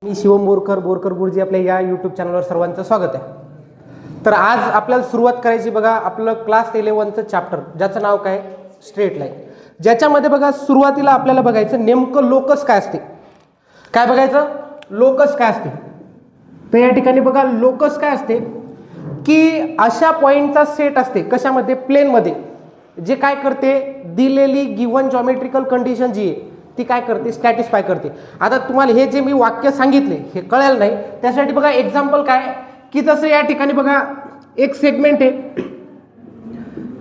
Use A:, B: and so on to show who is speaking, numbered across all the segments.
A: मी शिवम बोरकर गुरुजी आपल्या या यूट्यूब चॅनलवर सर्वांचं स्वागत आहे। तर आज आपल्याला सुरुवात करायची बघा आपलं क्लास 11चं चॅप्टर ज्याचं नाव काय स्ट्रेट लाईन, ज्याच्यामध्ये बघा सुरुवातीला आपल्याला बघायचं नेमकं लोकस काय असते। काय बघायचं लोकस काय असते। तर या ठिकाणी बघा लोकस काय असते की अशा पॉइंटचा सेट असते कशामध्ये प्लेनमध्ये, जे काय करते दिलेली गिवन जॉमेट्रिकल कंडिशन जी आहे ती काय करते सॅटिस्फाय करते। आता तुम्हाला हे जे मी वाक्य सांगितले हे कळेल नाही त्यासाठी बघा एक्झाम्पल काय की जसं या ठिकाणी बघा एक सेगमेंट आहे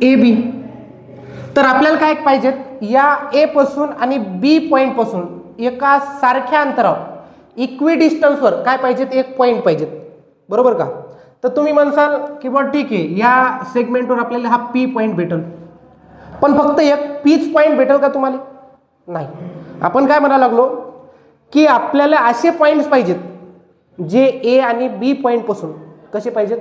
A: ए बी, तर आपल्याला काय पाहिजेत या ए पासून आणि बी पॉइंट पासून एका सारख्या अंतरावर इक्वी डिस्टन्सवर काय पाहिजेत एक पॉइंट पाहिजेत, बरोबर का। तर तुम्ही म्हणसाल की बा ठीक आहे या सेगमेंटवर आपल्याला हा पी पॉइंट भेटेल, पण फक्त एक पीच पॉइंट भेटेल का तुम्हाला, नाही। आपण काय म्हणायला लागलो की आपल्याला असे पॉइंट्स पाहिजेत जे ए आणि बी पॉइंट पासून कसे पाहिजेत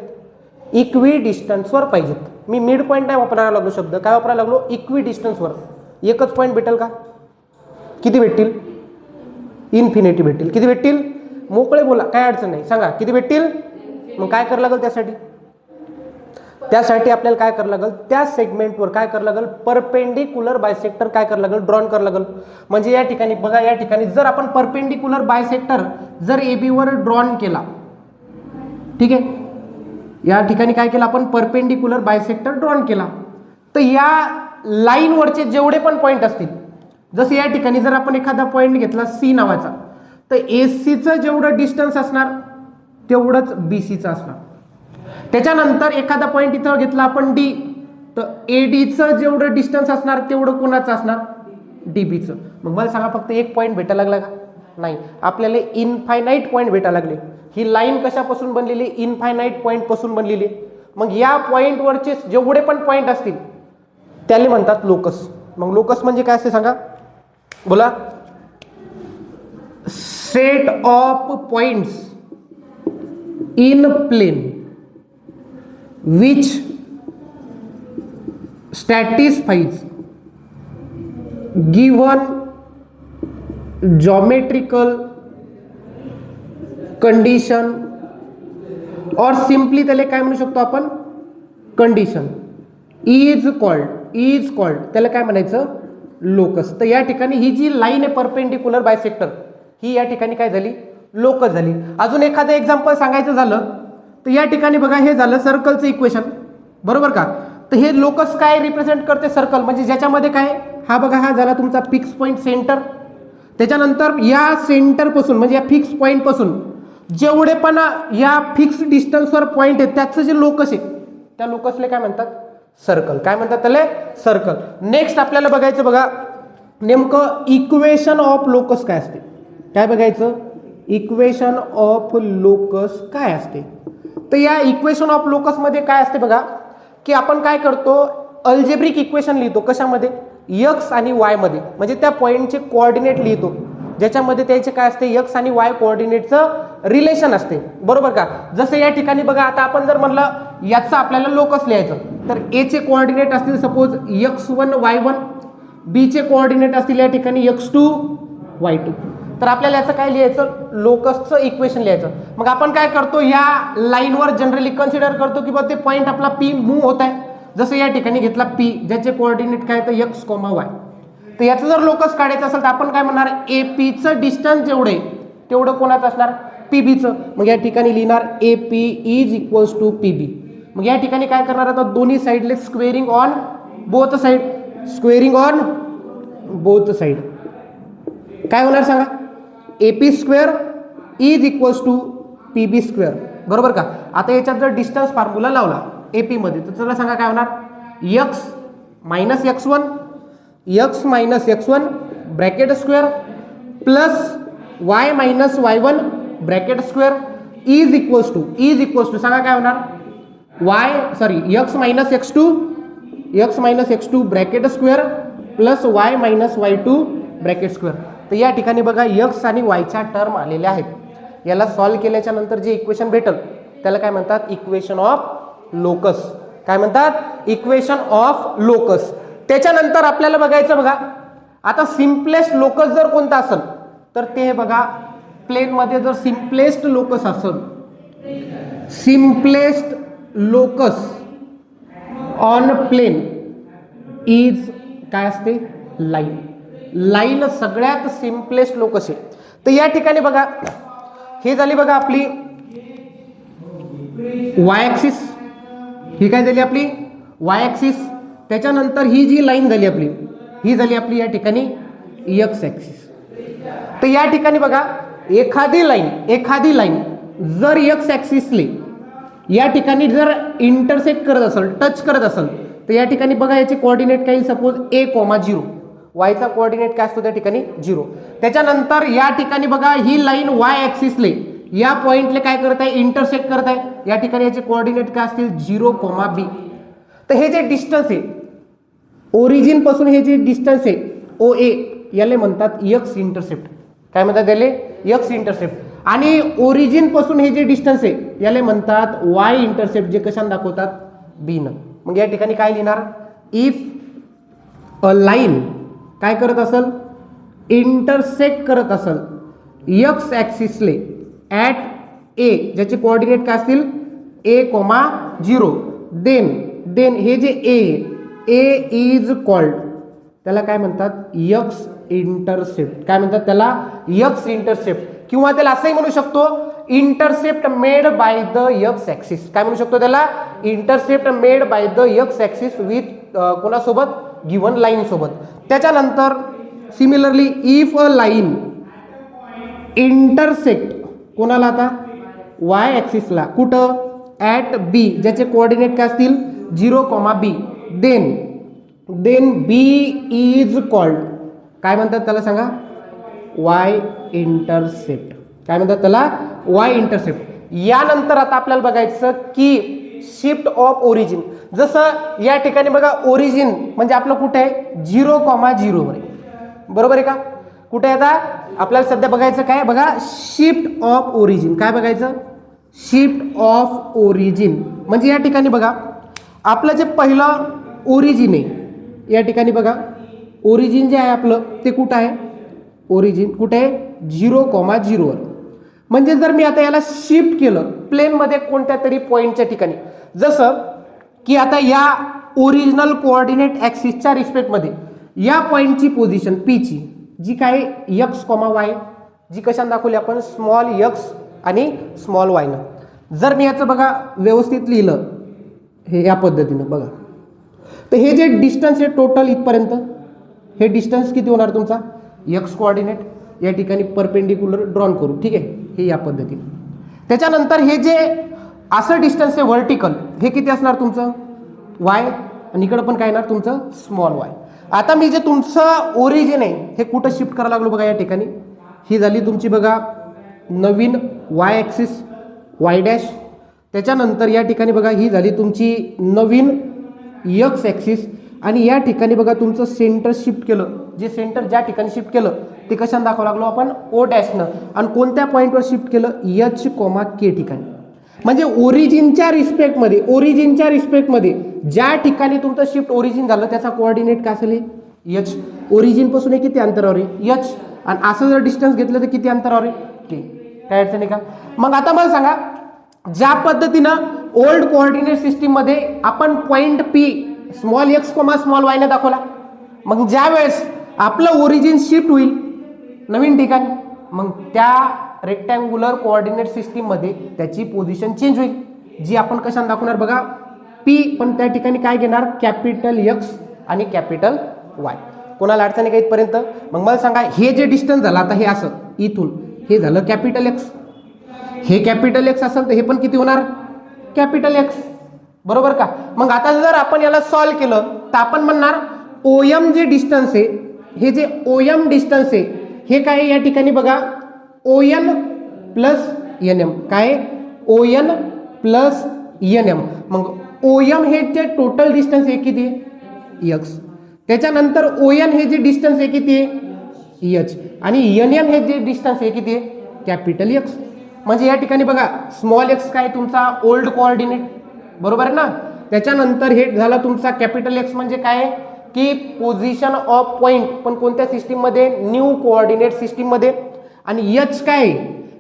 A: इक्वी डिस्टन्सवर पाहिजेत। मी मिड पॉइंट नाही वापरायला लागलो, शब्द काय वापरायला लागलो इक्वी डिस्टन्सवर। एकच पॉइंट भेटेल का, किती भेटतील इन्फिनिटी भेटतील। किती भेटतील मोकळे बोला काय अडचण नाही, सांगा किती भेटतील। मग काय करावं लागेल त्यासाठी आपल्याला काय करावं लागेल त्या सेगमेंटवर काय करावं लागेल परपेंडिक्युलर बायसेक्टर काय करावं लागेल ड्रॉन करावं लागेल। म्हणजे या ठिकाणी बघा या ठिकाणी जर आपण परपेंडिक्युलर बायसेक्टर जर ए बी वर ड्रॉन केला, ठीक आहे या ठिकाणी काय केलं आपण परपेंडिक्युलर बायसेक्टर ड्रॉन केला, तर या लाईनवरचे जेवढे पण पॉइंट असतील जसे या ठिकाणी जर आपण एखादा पॉइंट घेतला सी नावाचा तर एसीचं जेवढं डिस्टन्स असणार तेवढंच बीसीचं असणार। त्याच्यानंतर एखादा पॉइंट इथं घेतला आपण डी, तर एडीचं जेवढं डिस्टन्स असणार तेवढं कोणाचं असणार डीबीचं। मग मला सांगा फक्त एक पॉइंट भेटायला लागला का, नाही आपल्याला इनफायनाईट पॉइंट भेटायला लागले। ही लाईन कशापासून बनलेली इनफायनाईट पॉइंट पासून बनलेली। मग या पॉइंटवरचे जेवढे पण पॉइंट असतील त्याला म्हणतात लोकस। मग लोकस म्हणजे काय असते सांगा बोला, set of points in plane which satisfies given geometrical condition or simply त्याला काय म्हणू शकतो आपण कंडिशन इज कॉल्ड त्याला काय म्हणायचं लोकस। तर या ठिकाणी ही जी लाईन आहे परपेंडिक्युलर बायसेक्टर ही या ठिकाणी काय झाली लोकस झाली। अजून एखादं एक्झाम्पल सांगायचं झालं तर या ठिकाणी बघा हे झालं सर्कलचं इक्वेशन, बरोबर का। तर हे लोकस काय रिप्रेझेंट करते सर्कल, म्हणजे ज्याच्यामध्ये काय हा बघा हा झाला तुमचा फिक्स पॉइंट सेंटर, त्याच्यानंतर या सेंटर पासून म्हणजे या फिक्स पॉइंट पासून जेवढे पण या फिक्स डिस्टन्सवर पॉइंट आहे त्याचं जे लोकस आहे त्या लोकसला काय म्हणतात सर्कल। काय म्हणतात त्याला सर्कल। नेक्स्ट आपल्याला बघायचं बघा नेमकं इक्वेशन ऑफ लोकस काय असते। काय बघायचं इक्वेशन ऑफ लोकस काय असते। तर या इक्वेशन ऑफ लोकस मध्ये काय असते बघा की आपण काय करतो अल्जेब्रिक इक्वेशन लिहितो कशामध्ये एक्स आणि वाय मध्ये, म्हणजे त्या पॉइंटचे कोऑर्डिनेट लिहितो ज्याच्यामध्ये त्याचे काय असते एक्स आणि वाय कोऑर्डिनेटचं रिलेशन असते, बरोबर का। जसं या ठिकाणी बघा आता आपण जर म्हणलं याचं आपल्याला लोकस लिहायचं तर ए चे कोऑर्डिनेट असतील सपोज x1 y1, बी चे कोऑर्डिनेट असतील या ठिकाणी x2 y2, तर आपल्याला याचं काय लिहायचं लोकसचं इक्वेशन लिहायचं। मग आपण काय करतो या लाईनवर जनरली कन्सिडर करतो की बा ते पॉइंट आपला पी मूव्ह होत आहे। जसं या ठिकाणी घेतला पी ज्याचे कोऑर्डिनेट काय तर एक्स कॉमा वाय, तर याचं जर लोकस काढायचं असेल तर आपण काय म्हणणार एपीचं डिस्टन्स जेवढे तेवढं कोणाचं असणार पीबीचं। मग या ठिकाणी लिहिणार AP is equals to PB. मग या ठिकाणी काय करणार आता दोन्ही साईडले स्क्वेअरिंग ऑन बोथ साईड, काय होणार सांगा AP square is equals to PB square, बरोबर का। आता याच्यात जर डिस्टन्स फॉर्म्युला लावला एपी मध्ये तर चला सांगा काय होणार x minus x1 bracket square plus y minus y1 bracket square is equals to सांगा काय होणार x minus x2 bracket square plus y minus y2 bracket square. तर या ठिकाणी बघा एक्स आणि वायच्या टर्म आलेल्या आहेत, याला सॉल्व्ह केल्याच्या नंतर जे इक्वेशन भेटल त्याला काय म्हणतात इक्वेशन ऑफ लोकस। काय म्हणतात इक्वेशन ऑफ लोकस। त्याच्यानंतर आपल्याला बघायचं बघा आता सिम्पलेस्ट लोकस जर कोणता असेल तर ते बघा प्लेनमध्ये जर सिम्पलेस्ट लोकस असेल, simplest locus on plane is काय असते, लाईन. लाईन सगळ्यात सिम्पलेस्ट लोकस आहे. तर या ठिकाणी बघा, हे झाली बघा आपली वाय ॲक्सिस, ही काय झाली आपली वाय ॲक्सिस. त्याच्यानंतर ही जी लाईन झाली आपली, ही झाली आपली या ठिकाणी एक्स ॲक्सिस. तर या ठिकाणी बघा, एखादी लाईन जर एक्स ॲक्सिसले या ठिकाणी जर इंटरसेक्ट करत असेल, टच करत असेल, तर या ठिकाणी बघा याचे कोऑर्डिनेट काही सपोज a,0, वायचा कोऑर्डिनेट काय असतो त्या ठिकाणी 0. त्याच्यानंतर या ठिकाणी बघा ही लाईन वाय ॲक्सिसले या पॉइंटले काय करत आहे, इंटरसेक्ट करत आहे. या ठिकाणी याचे कोऑर्डिनेट काय असतील 0,b. तर हे जे डिस्टन्स आहे ओरिजिन पासून, हे जे डिस्टन्स आहे OA, याला म्हणतात एक्स इंटरसेप्ट. काय म्हणतात त्याला, एक्स इंटरसेप्ट. आणि ओरिजिन पासून हे जे डिस्टन्स आहे याला म्हणतात वाय इंटरसेप्ट, जे कशाने दाखवतात, b न. मग या ठिकाणी काय लिहिणार, इफ अ लाईन काय करत असेल, इंटरसेक्ट करत असेल एक्स ॲक्सिसले ॲट ए, ज्याचे कोऑर्डिनेट काय असतील a,0, देन हे जे ए इज कॉल्ड, त्याला काय म्हणतात, एक्स इंटरसेप्ट. काय म्हणतात त्याला, एक्स इंटरसेप्ट. किंवा त्याला असंही म्हणू शकतो, intercept made by the x axis. काय म्हणू शकतो त्याला, intercept made by the x axis with कोणासोबत, गिव्हन लाईन सोबत. त्याच्यानंतर similarly if a line intersect कोणाला, आता वाय ॲक्सिसला, कुठं, ॲट बी, ज्याचे कोऑर्डिनेट काय असतील 0,b, then B is called, काय म्हणतात त्याला सांगा, वाय इंटरसेप्ट. काय म्हणतात त्याला, वाय इंटरसेप्ट. यानंतर आता आपल्याला बघायचं की शिफ्ट ऑफ ओरिजिन. जसं या ठिकाणी बघा ओरिजिन म्हणजे आपलं कुठे आहे, 0,0 वर आहे, बरोबर आहे का. कुठे आता आपल्याला सध्या बघायचं काय, बघा शिफ्ट ऑफ ओरिजिन. काय बघायचं, शिफ्ट ऑफ ओरिजिन. म्हणजे या ठिकाणी बघा आपलं जे पहिलं ओरिजिन आहे, या ठिकाणी बघा ओरिजिन जे आहे आपलं ते कुठं आहे, ओरिजिन कुठे आहे, 0,0 वर. म्हणजे जर मी आता याला शिफ्ट केलं प्लेनमध्ये कोणत्या तरी पॉईंटच्या ठिकाणी, जसं की आता या ओरिजिनल कोऑर्डिनेट ॲक्सिसच्या रिस्पेक्टमध्ये या पॉईंटची पोझिशन पी ची, जी काय एक्स, वाय, जी कशाने दाखवली आपण, स्मॉल एक्स आणि स्मॉल वाय न. जर मी याचं बघा व्यवस्थित लिहिलं हे या पद्धतीनं बघा, तर हे जे डिस्टन्स आहे टोटल इथपर्यंत, हे डिस्टन्स किती होणार तुमचा, एक्स कोऑर्डिनेट या ठिकाणी परपेंडिक्युलर ड्रॉन करू, ठीक आहे, हे या पद्धतीने. त्याच्यानंतर हे जे असं डिस्टन्स आहे व्हर्टिकल, हे किती असणार तुमचं वाय, आणि इकडं पण काय येणार तुमचं स्मॉल वाय. आता मी जे तुमचं ओरिजिन आहे हे कुठं शिफ्ट करायला लागलो बघा, या ठिकाणी ही झाली तुमची बघा नवीन वाय ॲक्सिस, वाय डॅश. त्याच्यानंतर या ठिकाणी बघा ही झाली तुमची नवीन एक्स ॲक्सिस, आणि या ठिकाणी बघा तुमचं सेंटर शिफ्ट केलं, जे सेंटर ज्या ठिकाणी शिफ्ट केलं ते कशाने दाखवावं लागलो आपण, ओ डॅशनं. आणि कोणत्या पॉईंटवर शिफ्ट केलं, H,K ठिकाणी. म्हणजे ओरिजिनच्या रिस्पेक्टमध्ये ज्या ठिकाणी तुमचं शिफ्ट ओरिजिन झालं त्याचा कोऑर्डिनेट काय असेल, एच. ओरिजिन पासून हे किती अंतरावर आहे, एच. आणि असं जर डिस्टन्स घेतलं तर किती अंतरावर आहे, के. काय अडचण आहे का. मग आता मला सांगा, ज्या पद्धतीनं ओल्ड कोऑर्डिनेट सिस्टीम मध्ये आपण point P small x, small Y ने दाखवला, मग ज्या वेळेस आपलं ओरिजिन शिफ्ट होईल नवीन ठिकाणी, मग त्या रेक्टँग्युलर कोऑर्डिनेट सिस्टीम मध्ये त्याची पोझिशन चेंज होईल, जी आपण कशाने दाखवणार बघा, पी, पण त्या ठिकाणी काय घेणार, कॅपिटल एक्स आणि कॅपिटल वाय. कोणाला अडचण आहे का इथपर्यंत. मग मला सांगा, हे जे डिस्टन्स झालं आता हे असं इथून हे झालं कॅपिटल एक्स, हे कॅपिटल एक्स असेल तर हे पण किती होणार, कॅपिटल एक्स, बरोबर का. मग आता जर आपण याला सॉल्व्ह केलं तर आपण म्हणणार ओएम जे डिस्टन्स आहे, हे जे ओएम डिस्टन्स आहे हे काय या ठिकाणी बघा ON प्लस NM, काय ON प्लस NM. मग OM हे जे टोटल डिस्टन्स आहे किती आहे, एक्स. त्याच्यानंतर ON हे जे डिस्टन्स आहे किती आहे, एच. आणि NM हे जे डिस्टन्स आहे किती आहे, कॅपिटल एक्स. म्हणजे या ठिकाणी बघा स्मॉल एक्स काय तुमचा ओल्ड कोऑर्डिनेट, बरोबर आहे ना. त्याच्यानंतर हे झाला तुमचा कॅपिटल एक्स म्हणजे काय की पोझिशन ऑफ पॉइंट, पण कोणत्या सिस्टीम मध्ये, न्यू कोऑर्डिनेट सिस्टीम मध्ये. आणि एच काय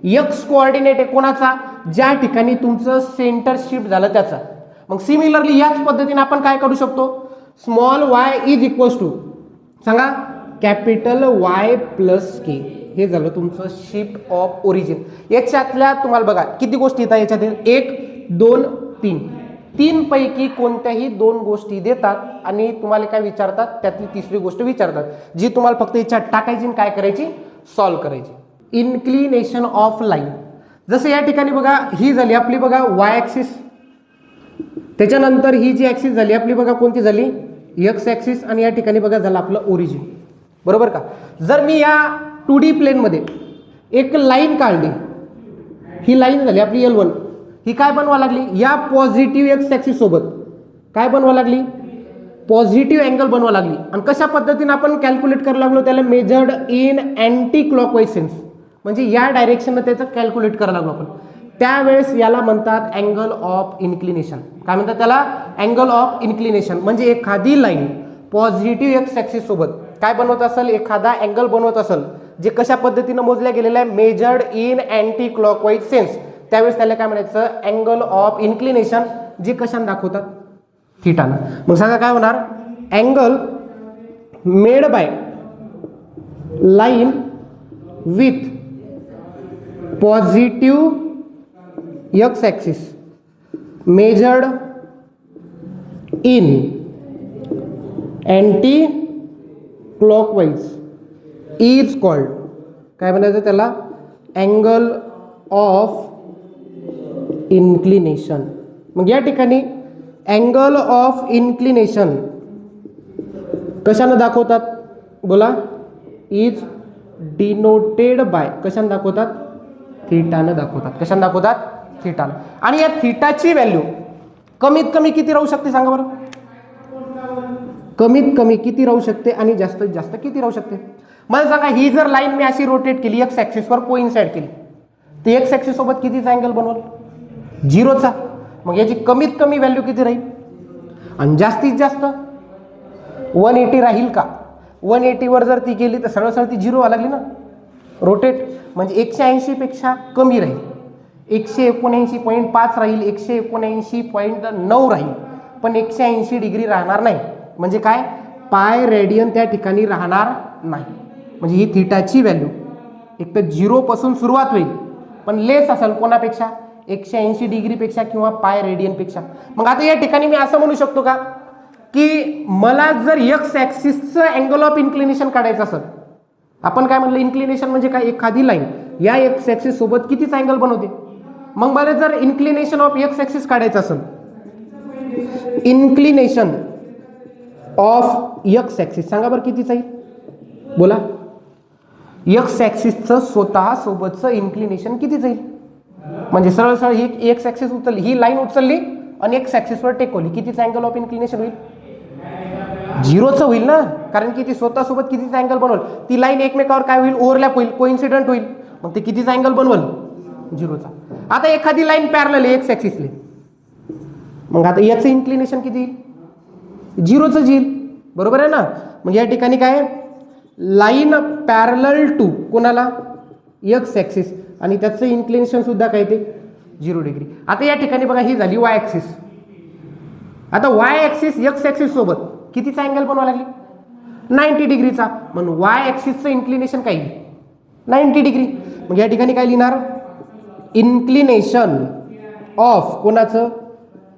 A: एक्स कोऑर्डिनेट आहे कोणाचा, ज्या ठिकाणी तुमचं सेंटर शिफ्ट झालं त्याचा. मग सिमिलरली याच पद्धतीने आपण काय करू शकतो, small y is equals to सांगा कॅपिटल वाय प्लस के. हे झालं तुमचं शिफ्ट ऑफ ओरिजिन. याच्यातल्या तुम्हाला बघा किती गोष्टी येतात याच्यातील, 1 2 3, 3 पैकी कोणत्याही 2 गोष्टी देतात आणि तुम्हाला काय विचारतात, त्यातली तिसरी गोष्ट विचारतात, जी तुम्हाला फक्त याच्यात टाकायची आणि काय करायची, सॉल्व्ह करायची. Inclination of line. जसं या ठिकाणी बघा ही झाली आपली बघा वाय ॲक्सिस, त्याच्यानंतर ही जी ॲक्सिस झाली आपली बघा कोणती झाली, एक्स ॲक्सिस, आणि या ठिकाणी बघा झालं आपलं ओरिजिन. बरोबर का. जर मी या 2D प्लेनमध्ये एक लाईन काढली, ही लाईन झाली आपली L1, ही काय बनवा लागली, या पॉझिटिव्ह एक्स ॲक्सिस सोबत काय बनवा लागली, पॉझिटिव्ह अँगल बनवा लागली. आणि कशा पद्धतीने आपण कॅल्क्युलेट करायला लागलो, त्याला measured in anti clockwise sense, म्हणजे या डायरेक्शननं त्याचं कॅल्क्युलेट करायला लागलो आपण. त्यावेळेस याला म्हणतात अँगल ऑफ इन्क्लिनेशन. काय म्हणतात त्याला, अँगल ऑफ इन्क्लिनेशन. म्हणजे एखादी लाईन पॉझिटिव्ह एक्स ॲक्सिस सोबत काय बनवत असेल, एखादा अँगल बनवत असेल, जे कशा पद्धतीनं मोजल्या गेलेलं आहे, measured in anti clockwise sense, त्यावेळेस त्याला काय म्हणायचं, अँगल ऑफ इन्क्लिनेशन, जे कशाने दाखवतात, थिटानं. मग सांगा काय होणार, angle made by line with positive x axis measured in anti clockwise is called, काय म्हणायचं त्याला, अँगल ऑफ इन्क्लिनेशन. मग या ठिकाणी अँगल ऑफ इन्क्लिनेशन कशानं दाखवतात बोला, इज डिनोटेड बाय, कशानं दाखवतात, थिटानं दाखवतात. कशानं दाखवतात, थिटानं. आणि या थिटाची व्हॅल्यू कमीत कमी किती राहू शकते सांगा बरं, कमीत कमी किती राहू शकते आणि जास्तीत जास्त किती राहू शकते. मला सांगा, ही जर लाईन मी अशी रोटेट केली, एक्स ॲक्सिसवर कोइन्साइड केली, तर एक्स ॲक्सिस सोबत कितीचा अँगल बनवल, 0चा. मग याची कमीत कमी व्हॅल्यू किती राहील आणि जास्तीत जास्त 180 राहील का. 180 वर जर ती गेली तर सरळ सरळ ती 0 व्हायला लागली ना, रोटेट. म्हणजे 180 पेक्षा कमी राहील, 179.5 राहील, 179.9 राहील, पण 180 डिग्री राहणार नाही. म्हणजे काय, पाय रेडियन त्या ठिकाणी राहणार नाही. म्हणजे ही थिटाची व्हॅल्यू एक तर 0 पासून सुरुवात होईल, पण लेस असेल कोणापेक्षा, 180 डिग्रीपेक्षा किंवा पाय रेडियनपेक्षा. मग आता या ठिकाणी मी असं म्हणू शकतो का, की मला जर एक्स ॲक्सिसचं अँगल ऑफ इन्क्लिनेशन काढायचं असेल, आपण काय म्हणलं, इन्क्लिनेशन म्हणजे काय, एखादी लाईन या एक्स ॲक्सिस सोबत कितीच अँगल बनवते. मग मला जर इन्क्लिनेशन ऑफ एक्स ॲक्सिस काढायचं असेल, इन्क्लिनेशन ऑफ एक्स ॲक्सिस सांगा बरं कितीच आहे बोला, एक्स ॲक्सिसचं स्वतः सोबतचं इन्क्लिनेशन किती जाईल. म्हणजे सरळ सरळ ही एक्स ॲक्सिस उचलली, ही लाईन उचलली आणि एक्स ॲक्सिसवर टेकवली, कितीचं अँगल ऑफ इन्क्लिनेशन होईल, 0चं होईल ना, कारण की ती स्वतः सोबत कितीचा अँगल बनवल, ती लाईन एकमेकावर काय होईल, ओव्हरलॅप होईल, कोइन्सिडंट होईल, मग ते कितीचा अँगल बनवल, 0चा. आता एखादी लाईन पॅरलल आहे एक्स ॲक्सिसले, मग आता याचं इन्क्लिनेशन किती येईल, 0चं येईल. बरोबर आहे ना. मग या ठिकाणी काय, लाईन पॅरलल टू कोणाला, एक्स ॲक्सिस, आणि त्याचं इन्क्लिनेशन सुद्धा काय ते 0 डिग्री. आता या ठिकाणी बघा ही झाली वाय ॲक्सिस. आता वाय ॲक्सिस एक्स ॲक्सिस सोबत कितीचा अँगल बनवा लागली, 90 डिग्रीचा. म्हणून वाय ॲक्सिसचं इन्क्लिनेशन काय, 90 डिग्री. मग या ठिकाणी काय लिहिणार, इन्क्लिनेशन ऑफ कोणाचं,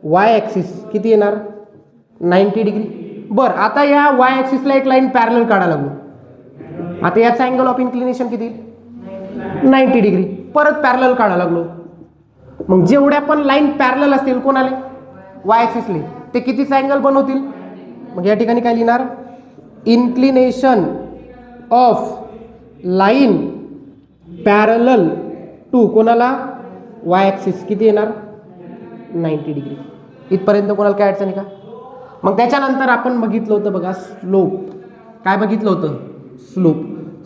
A: वाय ॲक्सिस किती येणार, 90 डिग्री. बरं, आता या वाय ॲक्सिसला एक लाईन पॅरलल काढायला लागलो, आता याचा अँगल ऑफ इन्क्लिनेशन किती, 90 डिग्री. परत पॅरलल काढायला लागलो, मग जेवढ्या पण लाईन पॅरलल असतील कोणाले, वाय ॲक्सिसले, ते कितीचा अँगल बनवतील. मग या ठिकाणी काय लिहिणार, inclination of line parallel to कोणाला, वाय ॲक्सिस किती येणार, 90 डिग्री. इथपर्यंत कोणाला काय अडचणी का. मग त्याच्यानंतर आपण बघितलं होतं बघा स्लोप. काय बघितलं होतं, स्लोप.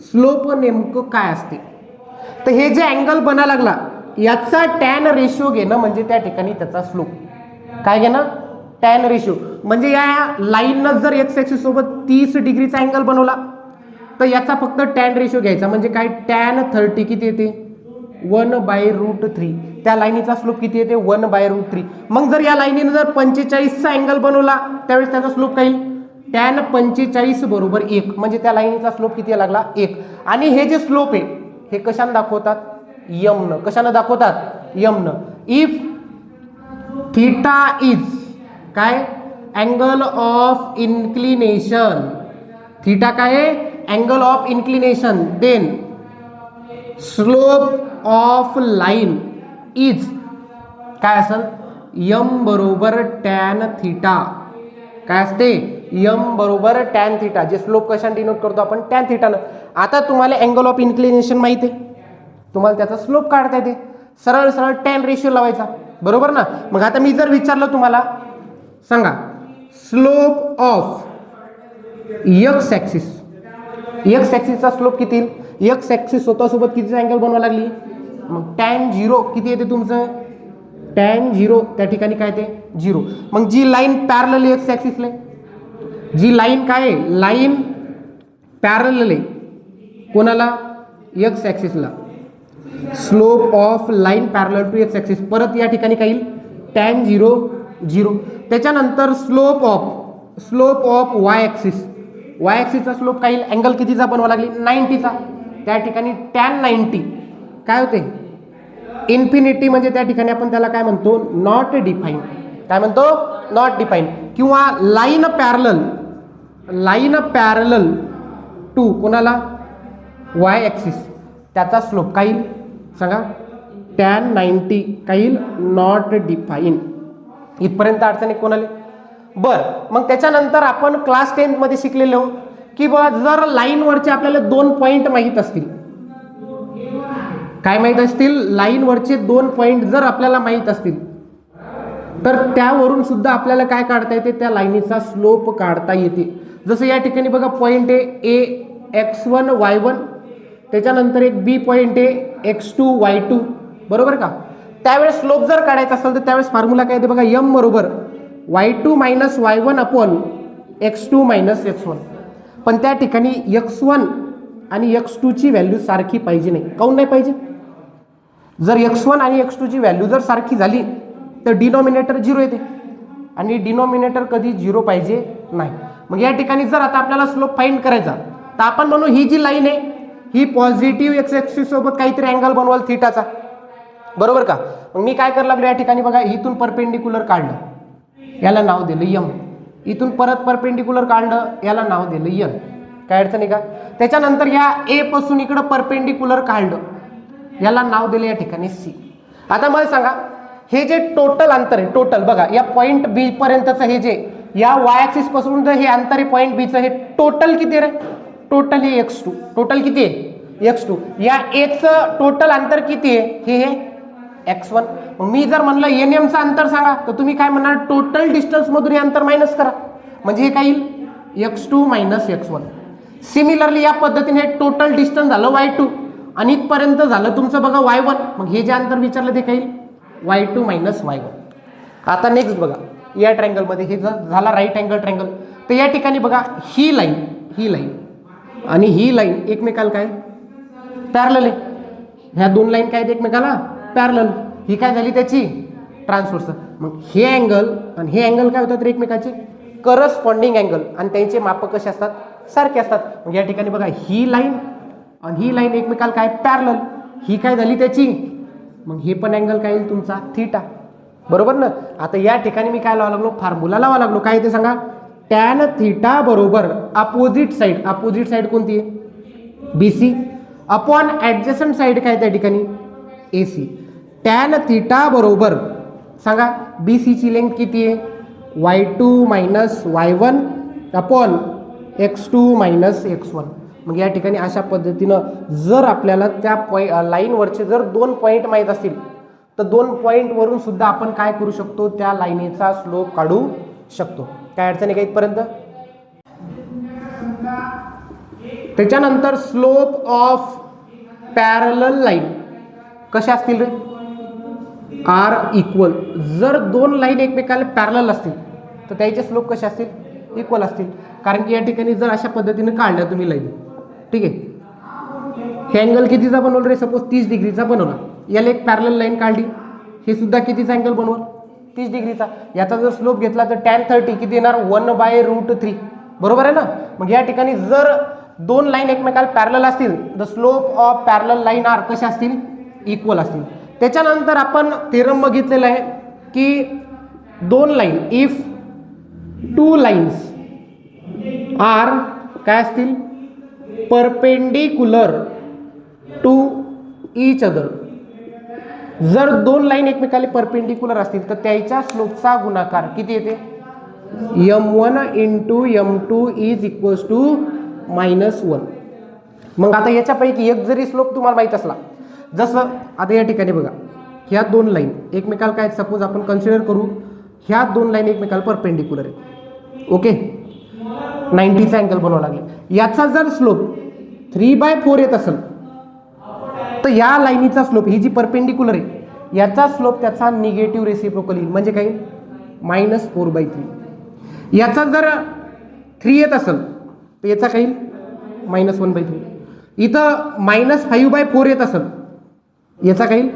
A: स्लोप नेमकं काय असते, तर हे जे अँगल बनायला लागला याचा टॅन रेशो घेणं म्हणजे त्या ठिकाणी त्याचा स्लोप. काय घेणं, टॅन रेशो. म्हणजे या लाईननं जर एक्स ॲक्सिस सोबत 30 डिग्रीचा अँगल बनवला तर याचा फक्त टॅन रेशो घ्यायचा. म्हणजे काय, टॅन 30 किती येते, 1/√3. त्या लाईनीचा स्लोप किती येते 1/√3. मग जर या लाईनीने जर 45चा अँगल बनवला त्यावेळेस त्याचा स्लोप काय येईल tan 45 बरोबर 1. म्हणजे त्या लाईनीचा स्लोप किती लागला 1. आणि हे जे स्लोप आहे हे कशाने दाखवतात यम न. कशाने दाखवतात यम न. इफ थीटा इज काय अँगल ऑफ इन्क्लिनेशन. थीटा काय आहे angle of inclination. Then slope of line is काय असेल यम बरोबर टॅन थीटा. काय असते यम बरोबर टॅन थीटा. जे स्लोप कशाने डिनोट करतो आपण टॅन थीटानं. आता तुम्हाला अँगल ऑफ इन्क्लिनेशन माहिती आहे, तुम्हाला त्याचा स्लोप काढता येते. सरळ सरळ टॅन रेशिओ लावायचा बरोबर ना. मग आता मी जर विचारलं तुम्हाला सांगा slope of X axis. X ॲक्सिसचा स्लोप किती येईल. एक्स ॲक्सिस स्वतःसोबत कितीचा अँगल बनवा लागली मग tan 0 किती येते तुमचं tan 0 त्या ठिकाणी काय ते 0. मग जी लाईन पॅरलल एक्स ॲक्सिसला जी लाईन काय आहे लाईन पॅरलल आहे कोणाला एक्स ॲक्सिसला. Slope of line parallel to x axis. परत या ठिकाणी काय येईल tan 0 0. त्याच्यानंतर slope of y axis. Y ॲक्सिसचा स्लोप काय येईल अँगल कितीचा बनवा लागली 90चा. त्या ठिकाणी tan 90 काय होते इन्फिनिटी. म्हणजे त्या ठिकाणी आपण त्याला काय म्हणतो नॉट डिफाईन. काय म्हणतो नॉट डिफाईन. किंवा लाईन पॅरलल टू कोणाला वाय ॲक्सिस. त्याचा स्लोप काय येईल सांगा tan 90 काय येईल नॉट डिफाईन. इथपर्यंत अडचणी कोणाला. बरं मग त्याच्यानंतर आपण क्लास 10 मध्ये शिकलेलो की बघा जर लाईनवरचे आपल्याला 2 पॉईंट माहीत असतील. काय माहीत असतील लाईनवरचे 2 पॉईंट जर आपल्याला माहीत असतील तर त्यावरून सुद्धा आपल्याला काय काढता येते त्या लाईनीचा स्लोप काढता येते. जसं या ठिकाणी बघा पॉईंट आहे ए x1 y1. त्याच्यानंतर एक बी पॉईंट आहे x2 y2 बरोबर का. त्यावेळेस स्लोप जर काढायचा असेल तर त्यावेळेस फॉर्म्युला काय येते बघा यम बरोबर y2 minus y1 upon x2 minus x1. पण त्या ठिकाणी x1 आणि x2 ची व्हॅल्यू सारखी पाहिजे नाही. काऊन नाही पाहिजे. जर x1 आणि x2 ची व्हॅल्यू जर सारखी झाली तर डिनॉमिनेटर 0 येते आणि डिनॉमिनेटर कधी 0 पाहिजे नाही. मग या ठिकाणी जर आता आपल्याला स्लोप फाइंड करायचा तर आपण म्हणू ही जी लाईन आहे ही पॉझिटिव्ह एक्स ॲक्सिस सोबत काहीतरी अँगल बनवाल थीटाचा बरोबर का. मग मी काय करायला लागलो या ठिकाणी बघा इथून परपेंडिक्युलर काढलं याला नाव दिलं यम. इथून परत परपेंडिक्युलर काढलं याला नाव दिलं यन. काय अडचण आहे का. त्याच्यानंतर या ए पासून इकडं परपेंडिक्युलर काढलं याला नाव दिलं या ठिकाणी सी. आता मला सांगा हे जे टोटल अंतर आहे टोटल बघा या पॉईंट बी पर्यंतचं हे जे या वाय ॲक्सिस पासून हे अंतर आहे पॉईंट बीचं हे टोटल किती रे टोटल हे x2. टोटल किती आहे x2. या एचं टोटल अंतर किती आहे हे x1. मग मी जर म्हणलं NM चं अंतर सांगा तर तुम्ही काय म्हणणार टोटल डिस्टन्स मधून हे अंतर मायनस करा म्हणजे हे काय येईल x2 मायनस x1. सिमिलरली या पद्धतीने हे टोटल डिस्टन्स झालं y2 आणि इथपर्यंत झालं तुमचं बघा y1. मग हे जे अंतर विचारलं ते काय येईल y2 मायनस y1. आता नेक्स्ट बघा या ट्रायंगलमध्ये हे जर झाला राईट अँगल ट्रायंगल तर या ठिकाणी बघा ही लाईन आणि ही लाईन एकमेकाला काय पॅरलल आहे. ह्या 2 लाईन काय आहेत एकमेकाला पॅरलल. ही काय झाली त्याची ट्रान्सव्हर्स. मग हे अँगल आणि हे अँगल काय होतात एकमेकाचे करस्पॉन्डिंग अँगल आणि त्यांचे माप कसे असतात सारखे असतात. मग या ठिकाणी बघा ही लाईन आणि ही लाईन एकमेकाला काय पॅरलल. ही काय झाली त्याची मग हे पण अँगल काय येईल तुमचा थीटा बरोबर ना. आता या ठिकाणी मी काय लावा लागलो फॉर्म्युला लावा लागलो काय ते सांगा टॅन थीटा बरोबर अपोजिट साइड कोणती आहे BC अपॉन ॲडजसंट साइड काय त्या ठिकाणी AC. टॅन थीटा बरोबर सांगा BC ची लेंथ किती आहे y2 minus y1 upon x2 minus x1. मग या ठिकाणी अशा पद्धतीनं जर आपल्याला त्या लाईनवरचे जर 2 पॉईंट माहीत असतील तर 2 पॉईंटवरून सुद्धा आपण काय करू शकतो त्या लाईनीचा स्लोप काढू शकतो. काय अडचण आहे का इथपर्यंत. त्याच्यानंतर स्लोप ऑफ पॅरलल लाईन कशा असतील रे आर इक्वल. जर 2 लाईन एकमेकाला पॅरलल असतील तर त्याचे स्लोप कसे असतील इक्वल असतील. कारण की या ठिकाणी जर अशा पद्धतीने काढल्या तुम्ही लाईन ठीक आहे हे अँगल कितीचा बनवला रे सपोज 30 डिग्रीचा बनवला याला एक पॅरलल लाईन काढली, हे सुद्धा कितीचा अँगल बनवल 30 डिग्रीचा. याचा जर स्लोप घेतला तर tan 30 किती येणार 1/√3 बरोबर आहे ना. मग या ठिकाणी जर दोन लाईन एकमेकाला पॅरलल असतील the slope of parallel line are कशा असतील इक्वल असतील. त्याच्यानंतर आपण थेरम बघितलेला आहे की दोन line if two lines are काय असतील परपेंडिक्युलर टू ईच अदर. जर दोन लाईन एकमेकाला परपेंडिक्युलर असतील तर त्याच्या स्लोपचा गुणाकार किती येते m1 into m2 is equals to -1. मग आता याच्यापैकी एक जरी स्लोप तुम्हाला माहित असला, जसं आता या ठिकाणी बघा ह्या दोन लाईन एकमेकाला काय सपोज आपण कन्सिडर करू ह्या दोन लाईन एकमेकाला परपेंडिक्युलर आहेत. ओके 90चा अँगल बनवावा लागेल. याचा जर स्लोप 3/4 येत असेल तर या लाईनीचा स्लोप ही जी परपेंडिक्युलर आहे याचा स्लोप त्याचा निगेटिव्ह रेसिप्रोकल येईल. म्हणजे काय -4/3. याचा जर 3 येत असेल तर याचा काही -1/3. इथं -5/4 येत असेल याचा काही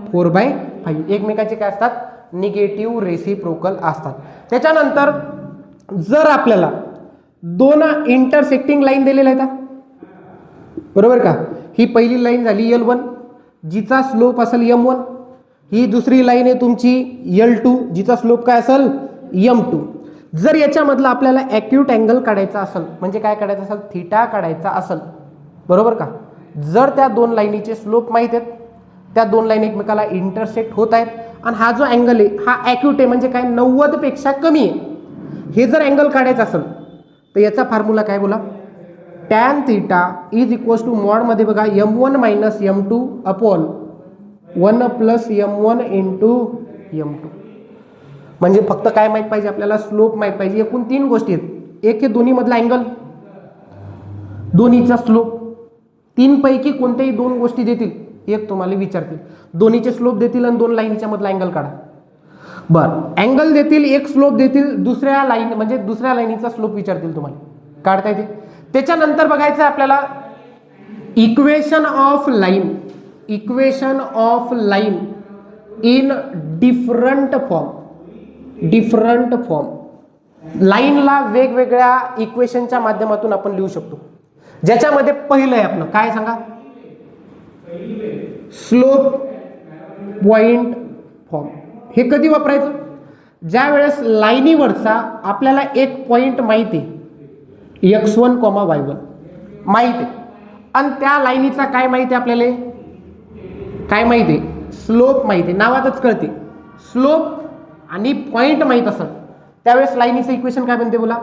A: 4/5. एकमेकाचे काय असतात निगेटिव्ह रेसिप्रोकल असतात. त्याच्यानंतर जर आपल्याला दोन इंटरसेक्टिंग लाईन दिलेल्या आहेत बरोबर का, ही पहिली लाईन झाली L1 जिचा स्लोप असेल m1, ही दुसरी लाईन आहे तुमची L2 जिचा स्लोप काय असेल m2. जर याच्यामधला आपल्याला ॲक्यूट अँगल काढायचा असेल म्हणजे काय काढायचं असेल थीटा काढायचा असेल बरोबर का. जर त्या दोन लाईनीचे स्लोप माहित आहेत त्या दोन लाईन एकमेकाला इंटरसेक्ट होत आहेत आणि हा जो अँगल आहे हा ॲक्यूट आहे म्हणजे काय 90 पेक्षा कमी आहे. हे जर अँगल काढायचं असेल तर याचा फॉर्म्युला काय बोला tan theta is equals to मॉडमध्ये बघा m1 - m2 upon 1 + m1 into m2. म्हणजे फक्त काय माहित पाहिजे आपल्याला स्लोप माहित पाहिजे. एकूण 3 गोष्टी आहेत. एक हे दोन्ही मधला अँगल, दोन्हीचा स्लोप. 3 पैकी कोणत्याही 2 गोष्टी देतील एक तुम्हाला विचारतील, दोन्हीचे स्लोप देतील आणि 2 लाईनच्या मधला अँगल काढा. बरं अँगल देतील एक स्लोप देतील दुसऱ्या लाईन म्हणजे दुसऱ्या लाईनीचा स्लोप विचारतील तुम्हाला काढता येते. त्याच्यानंतर बघायचं आपल्याला equation of line, equation of line in different form. Different form लाईनला वेगवेगळ्या इक्वेशनच्या माध्यमातून आपण लिहू शकतो. ज्याच्यामध्ये पहिलं आहे आपलं काय सांगा स्लोप पॉइंट फॉर्म. हे कधी वापरायचं ज्या वेळेस लाईनीवरचा आपल्याला एक पॉइंट माहिती आहे x1, y1 माहिती आहे आणि त्या लाईनीचा काय माहिती आहे आपल्याला काय माहिती आहे स्लोप माहिती आहे. नावातच कळते स्लोप आणि पॉइंट माहित असत त्यावेळेस लाईनीचं इक्वेशन काय बनते बोला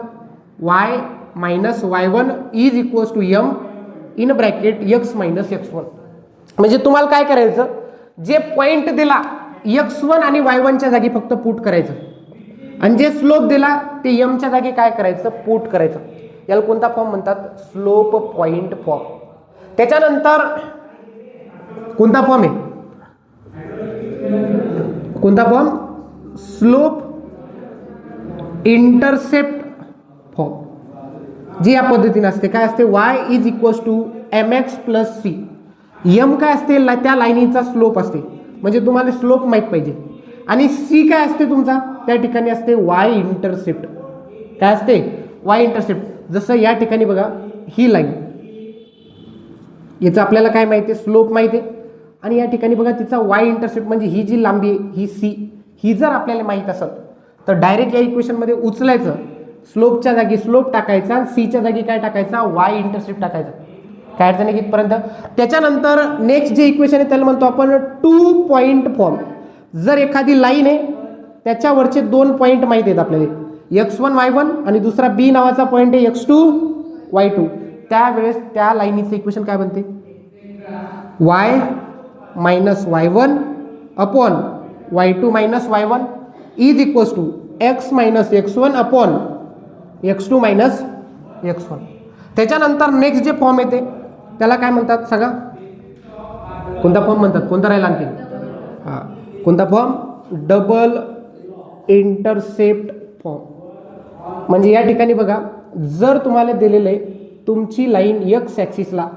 A: y - y1 is equals to m in bracket x - x1. म्हणजे तुम्हाला काय करायचं जे पॉइंट दिला x1 आणि y1 च्या जागी फक्त पुट करायचं आणि जे स्लोप दिला ते m च्या जागी काय करायचं पुट करायचं. याला कोणता फॉर्म म्हणतात स्लोप पॉइंट फॉर्म. त्याच्यानंतर कोणता फॉर्म आहे कोणता फॉर्म स्लोप इंटरसेप्ट फॉर्म. जी या पद्धतीने असते काय असते y is equals to mx + c. m काय असते त्या लाईनीचा स्लोप असते म्हणजे तुम्हाला स्लोप माहित पाहिजे आणि c काय असते तुमचा त्या ठिकाणी असते y इंटरसेप्ट. काय असते y इंटरसेप्ट. जसं या ठिकाणी बघा ही लाईन याचं आपल्याला काय माहिती आहे स्लोप माहिती आहे आणि या ठिकाणी बघा तिचा y इंटरसेप्ट म्हणजे ही जी लांबी आहे ही c. ही जर आपल्याला माहित असेल तर डायरेक्ट या इक्वेशन मध्ये उचलायचं स्लोपच्या जागी स्लोप टाकायचा आणि c च्या जागी काय टाकायचा y इंटरसेप्ट टाकायचा. काय अडचण आहे इथपर्यंत. त्याच्यानंतर नेक्स्ट जे इक्वेशन आहे त्याला म्हणतो आपण 2 पॉइंट फॉर्म. जर एखादी लाईन आहे त्याच्यावरचे 2 पॉइंट माहित आहेत आपल्याला x1 y1 आणि दुसरा b नावाचा पॉइंट आहे x2 y2. त्यावेळेस त्या लाईनीचं इक्वेशन काय बनते y - y1 upon y2 - y1 is equals to x - x1 upon x2 - x1. त्याच्यानंतर नेक्स्ट जे फॉर्म येते त्याला काय म्हणतात सांगा कोणता फॉर्म म्हणतात कोणता राहिला आणखी हा कोणता फॉर्म डबल इंटरसेप्ट फॉर्म. म्हणजे या ठिकाणी बघा जर तुम्हाला दिलेलं आहे तुमची लाईन x ॲक्सिसला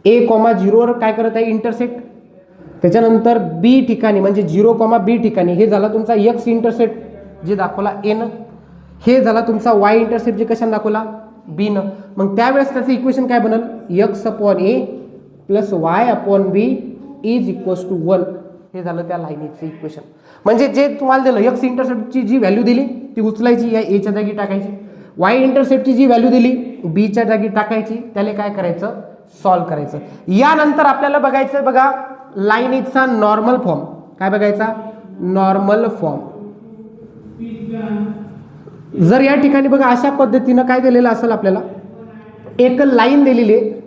A: a, 0 वर काय करत आहे इंटरसेक्ट त्याच्यानंतर बी ठिकाणी म्हणजे 0,b ठिकाणी हे झाला तुमचा एक्स इंटरसेप्ट जे दाखवला एन, हे झाला तुमचा वाय इंटरसेप्ट जे कशाने दाखवला बी न. मग त्यावेळेस त्याचं इक्वेशन काय बनल, x upon a plus y upon b is equals to 1. हे झालं त्या लाईनीचं इक्वेशन. म्हणजे जे तुम्हाला दिलं एक्स इंटरसेप्टची जी व्हॅल्यू दिली ती उचलायची, या एच्या जागी टाकायची. वाय इंटरसेप्टची जी व्हॅल्यू दिली बीच्या जागी टाकायची, त्याला काय करायचं सॉल्व्ह करायचं. यानंतर आपल्याला बघायचं बघा लाईनीचा नॉर्मल फॉर्म. काय बघायचा नॉर्मल फॉर्म. जर या ठिकाणी बघा अशा पद्धतीनं काय दिलेलं असेल आपल्याला, एक लाईन दिलेली आहे,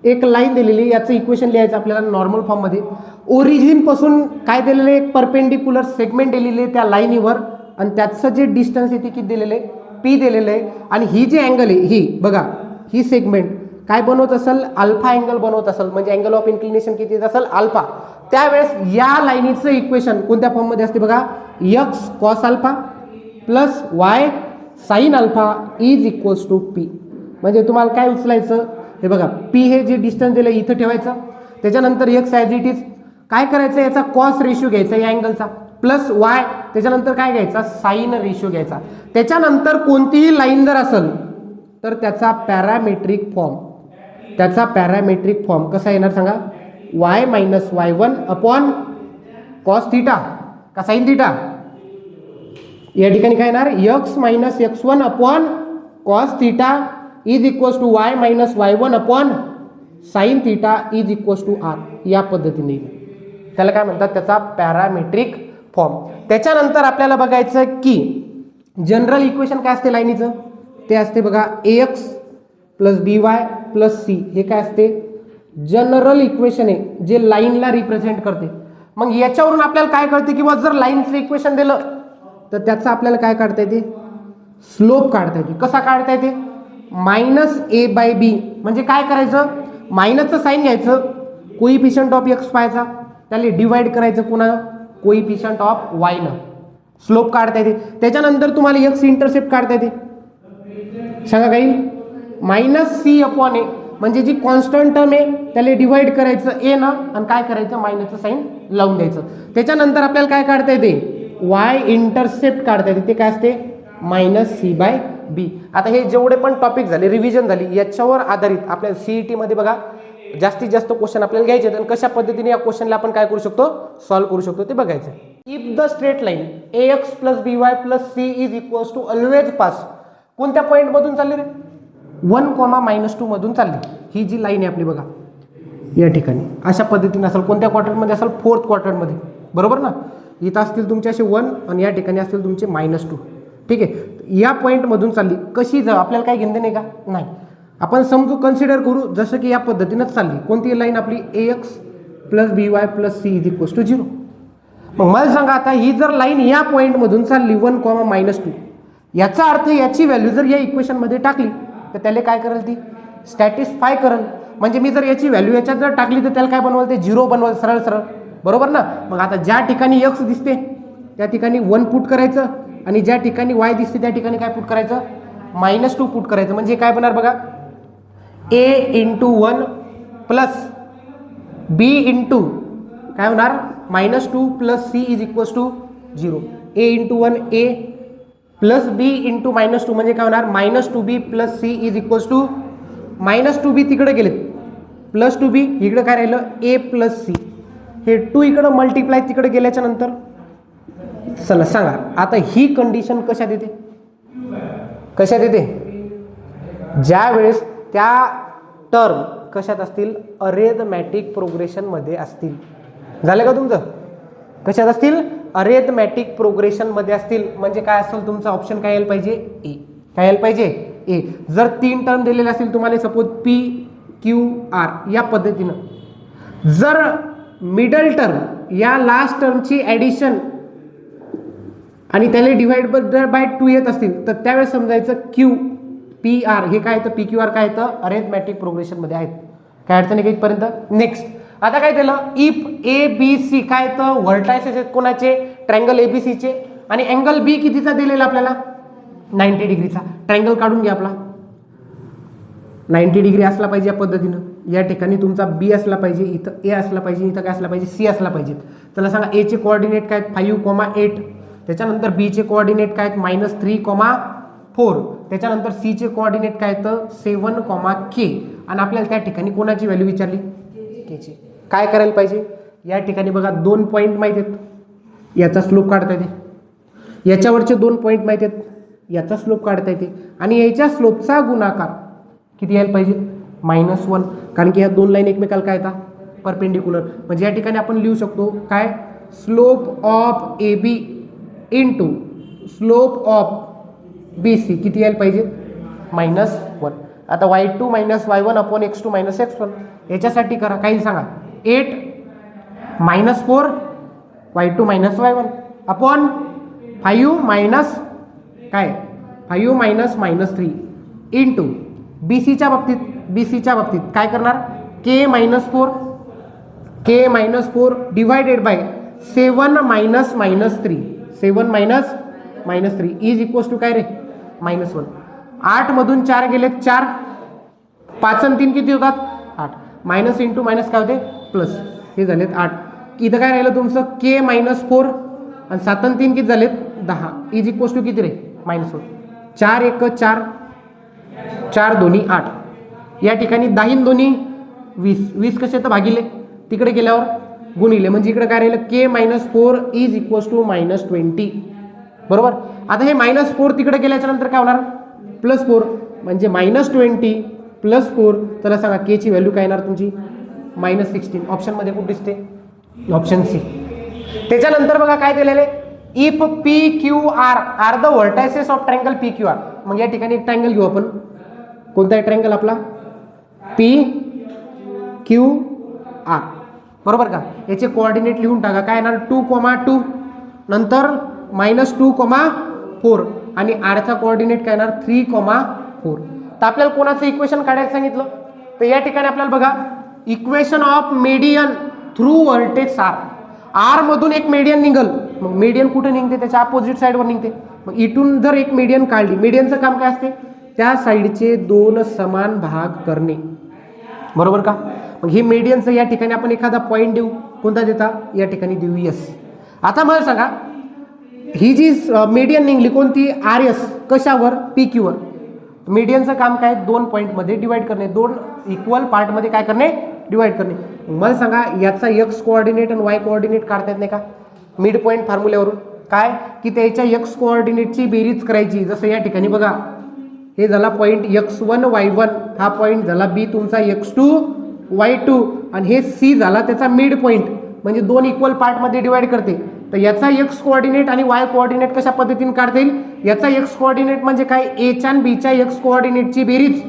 A: एक लाईन दिलेली, याचं इक्वेशन लिहायचं आपल्याला नॉर्मल फॉर्म मध्ये. ओरिजिन पासून काय दिलेलं आहे, एक परपेंडिक्युलर सेगमेंट दिलेली आहे त्या लाईनीवर आणि त्याचं जे डिस्टन्स आहे ते किती दिलेलं आहे पी दिलेलं आहे. आणि ही जी अँगल आहे ही बघा ही सेगमेंट काय बनवत असेल अल्फा अँगल बनवत असेल, म्हणजे अँगल ऑफ इन्क्लिनेशन किती असेल अल्फा. त्यावेळेस या लाईनीचं इक्वेशन कोणत्या फॉर्म मध्ये असते बघा, x cos alpha plus y sine alpha is equals to p. म्हणजे तुम्हाला काय उचलायचं हे बघा, पी हे जे डिस्टन्स दिलं इथं ठेवायचं, त्याच्यानंतर एक्स ॲज इट इज काय करायचं याचा कॉस रेशिओ घ्यायचा या अँगलचा प्लस वाय, त्याच्यानंतर काय घ्यायचा साइन रेशिओ घ्यायचा. त्याच्यानंतर कोणतीही लाईन जर असेल तर त्याचा पॅरामेट्रिक फॉर्म, त्याचा पॅरामेट्रिक फॉर्म कसा येणार सांगा, y minus y one upon cos theta का साइन थिटा. या ठिकाणी काय येणार x minus x one upon cos theta is equals to y minus y one upon sine theta is equals to r. या पद्धतीने त्याला काय म्हणतात त्याचा पॅरामेट्रिक फॉर्म. त्याच्यानंतर आपल्याला बघायचं की जनरल इक्वेशन काय असते लाईनीचं, ते असते बघा ए x plus b y plus C. हे काय असते जनरल इक्वेशन आहे जे लाईनला रिप्रेझेंट करते. मग याच्यावरून आपल्याला काय कळते की जर लाईनचं इक्वेशन दिलं तर त्याचं आपल्याला काय काढता येते स्लोप काढता येते. कसा काढता येते, मायनस ए बाय बी. म्हणजे काय करायचं मायनसचं साईन घ्यायचं, कोइफिशियंट ऑफ एक्स पाहायचा, त्याला डिवाइड करायचं पुन्हा कोइफिशियंट ऑफ वाय न, स्लोप काढता येते. त्याच्यानंतर तुम्हाला एक्स इंटरसेप्ट काढता येते, सांगा काही मायनस सी अपॉन ए. म्हणजे जी कॉन्स्टंट टर्म आहे त्याला डिवाइड करायचं ए ना आणि काय करायचं मायनसचं साईन लावून द्यायचं. त्याच्यानंतर आपल्याला काय काढता येते वाय इंटरसेप्ट काढता येते, ते काय असते मायनस सी बाय बी. आता हे जेवढे पण टॉपिक झाले रिव्हिजन झाली याच्यावर आधारित आपल्या सीईटी मध्ये बघा जास्तीत जास्त क्वेश्चन आपल्याला घ्यायचे आणि कशा पद्धतीने या क्वेश्चनला आपण काय करू शकतो सॉल्व्ह करू शकतो ते बघायचं. If the straight line a x plus b y plus c is equals to always pass, कोणत्या पॉईंट मधून चालली रे 1,-2 मधून चालली. ही जी लाईन आहे आपली बघा या ठिकाणी अशा पद्धतीने असेल, कोणत्या क्वार्टरमध्ये असेल फोर्थ क्वार्टरमध्ये, बरोबर ना. इथं असतील तुमचे असे 1 आणि या ठिकाणी असतील तुमचे -2. ठीक आहे, या पॉईंट मधून चालली कशी जाऊ आपल्याला काही घेणं नाही का, नाही. आपण समजू कन्सिडर करू जसं की या पद्धतीनंच चालली. कोणती लाईन आपली a x plus b y plus c is equals to 0. मग मला सांगा आता ही जर लाईन या पॉईंट मधून चालली 1,-2, याचा अर्थ याची व्हॅल्यू जर या इक्वेशन मध्ये टाकली तर त्याला काय करेल ती स्टॅटिस्फाय करेल. म्हणजे मी जर याची व्हॅल्यू याच्यात जर टाकली तर त्याला काय बनवाल ते 0 बनवाल सरळ सरळ, बरोबर ना. मग आता ज्या ठिकाणी एक्स दिसते त्या ठिकाणी 1 पुट करायचं आणि ज्या ठिकाणी वाय दिसते त्या ठिकाणी काय पुट करायचं -2 पुट करायचं. म्हणजे काय बनणार बघा a into 1 plus b into काय होणार -2 plus c is equals to 0. a into 1 a plus b into -2 म्हणजे काय होणार -2b plus c is equals to -2b तिकडे गेलेत प्लस 2b इकडे काय राहिलं a प्लस c. हे 2 इकडे मल्टिप्लाय तिकडे गेल्याच्या नंतर चला सांगा आता ही कंडिशन कशात येते, कशात येते ज्या वेळेस त्या टर्म कशात असतील अरेथमॅटिक प्रोग्रेशन मध्ये असतील. झालं का तुमचं, कशात असतील अरेथमॅटिक प्रोग्रेशन मध्ये असतील. म्हणजे काय असेल तुमचा ऑप्शन काय यायला पाहिजे ए, काय यायला पाहिजे ए. जर 3 टर्म दिलेले असतील तुम्हाला सपोज पी क्यू आर या पद्धतीनं, जर मिडल टर्म या लास्ट टर्मची ॲडिशन आणि त्याला डिवाइड बाय 2 येत असतील तर त्यावेळेस समजायचं क्यू पी आर हे काय येतं पी क्यू आर काय येतं अरेथमॅटिक प्रोग्रेशन मध्ये आहेत. काय अडचण आहे इथपर्यंत. नेक्स्ट आता काय केलं इफ ए बी सी काय येतं व्हर्टायसेस आहेत कोणाचे ट्रायंगल एबीसीचे आणि अँगल बी कितीचा दिलेला आपल्याला 90 डिग्रीचा. ट्रायंगल काढून घ्या आपला 90 डिग्री असला पाहिजे या पद्धतीनं. या ठिकाणी तुमचा बी असला पाहिजे, इथं ए असला पाहिजे, इथं काय असला पाहिजे, सी असला पाहिजे. त्याला सांगा एचे कोऑर्डिनेट काय आहेत 5,8. त्याच्यानंतर बीचे कोऑर्डिनेट काय आहेत -3,4. त्याच्यानंतर सीचे कोऑर्डिनेट काय आहेत 7,k. आणि आपल्याला त्या ठिकाणी कोणाची व्हॅल्यू विचारली, केची. काय करायला पाहिजे, या ठिकाणी बघा 2 पॉईंट माहिती आहेत, याचा स्लोप काढता येते. याच्यावरचे 2 पॉईंट माहिती आहेत, याचा स्लोप काढता येते. आणि याच्या स्लोपचा गुणाकार किती यायला पाहिजे -1. कारण की ह्या 2 लाईन एकमेकाला काय येतात परपेंडिक्युलर. म्हणजे या ठिकाणी आपण लिहू शकतो काय, slope of A B into slope of B C किती यायला पाहिजे -1. आता y2 - y1 upon x2 - x1 याच्यासाठी करा, काही सांगा 8 - 4 y2 - y1 अपॉन 5 मायनस काय 5 - -3 इंटू बीसीच्या बाबतीत काय करणार k - 4 divided by 7 - -3 is equals to काय रे -1. 8 मधून 4 गेले 4, 5 आणि 3 किती होतात 8. मायनस इंटू मायनस काय होते प्लस, हे झालेत 8. इथं काय राहिलं तुमचं k - 4 आणि 7 आणि 3 किती झालेत 10 इज इक्वल्स टू किती रे -1. 4 1 4, 4 दोन्ही 8. या ठिकाणी 10 दोन्ही 20 कसे तर भागिले, तिकडे गेल्यावर गुणिले, म्हणजे इकडे काय राहिलं k - 4 इज इक्वल्स टू -20. बरोबर. आता हे -4 तिकडे गेल्याच्या नंतर काय होणार +4, म्हणजे -20 + 4. तर सांगा k ची व्हॅल्यू काय येणार तुमची -16. ऑप्शन मध्ये कुठे दिसते, ऑप्शन सी. त्याच्यानंतर बघा काय दिलेले, if P Q R are the vertices of triangle P Q R. मग या ठिकाणी एक ट्रायंगल घेऊ आपण, कोणता आहे ट्रायंगल आपला पी क्यू आर. बरोबर का. याचे कोऑर्डिनेट लिहून टाका, काय येणार 2,2 नंतर -2,4 आणि आरचा कोऑर्डिनेट काय येणार 3,4. तर आपल्याला कोणाचं इक्वेशन काढायला सांगितलं, तर या ठिकाणी आपल्याला बघा equation of median through vertex R. R मधून एक मीडियन निघल, मग मीडियन कुठे निघते त्याच्या अपोजिट साईडवर निघते. मग इथून जर एक मीडियन काढली, मीडियनचं काम काय असते त्या साईडचे 2 समान भाग करणे. बरोबर का. मग हे मीडियनचं या ठिकाणी आपण एखादा पॉईंट देऊ, कोणता देता या ठिकाणी देऊ यस. आता मला सांगा ही जी मीडियन निघली कोणती आर एस, कशावर पी क्यू वर. मीडियनचं काम काय 2 पॉईंटमध्ये डिवाइड करणे, 2 इक्वल पार्टमध्ये काय करणे डिवाइड करणे. मला सांगा याचा एक्स कोऑर्डिनेट आणि वाय कोऑर्डिनेट काढता येत नाही का मिड पॉईंट फॉर्म्युल्यावरून. काय की त्याच्या एक्स कोऑर्डिनेटची बेरीज करायची. जसं या ठिकाणी बघा हे झाला पॉईंट x1 y1, हा पॉईंट झाला बी तुमचा x2 y2 आणि हे सी झाला त्याचा मिड पॉईंट, म्हणजे 2 इक्वल पार्टमध्ये डिवाइड करते. तर याचा एक्स कोऑर्डिनेट आणि वाय कोऑर्डिनेट कशा पद्धतीने काढता येईल, याचा एक्स कोऑर्डिनेट म्हणजे काय एच्या आणि बीच्या एक्स कोऑर्डिनेटची बेरीज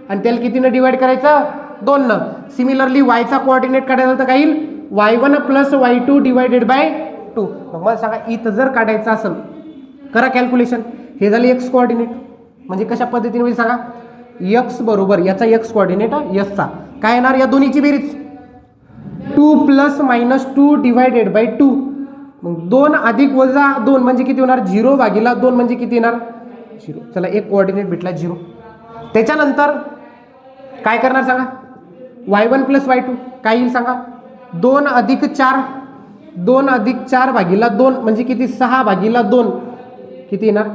A: आणि त्याला कितीनं डिवाइड करायचं 2 न. सिमिलरली वायचा कोऑर्डिनेट काढायला तर काय येईल y1 + y2 डिवायडेड बाय 2. मग मला सांगा इथं जर काढायचं असेल करा कॅल्क्युलेशन. हे झाले एक्स कोऑर्डिनेट, म्हणजे कशा पद्धतीने होईल सांगा x बरोबर याचा एक्स कोऑर्डिनेट यसचा काय येणार या दोन्हीची बेरीज 2 ± 2 डिवायडेड बाय 2. मग 2 अधिक वजा 2 म्हणजे किती होणार 0/2 म्हणजे किती येणार 0. चला एक कोऑर्डिनेट भेटला 0. त्याच्यानंतर काय करणार सांगा y1 + y2 काय येईल सांगा 2 अधिक 4 2 म्हणजे किती 6/2 किती येणार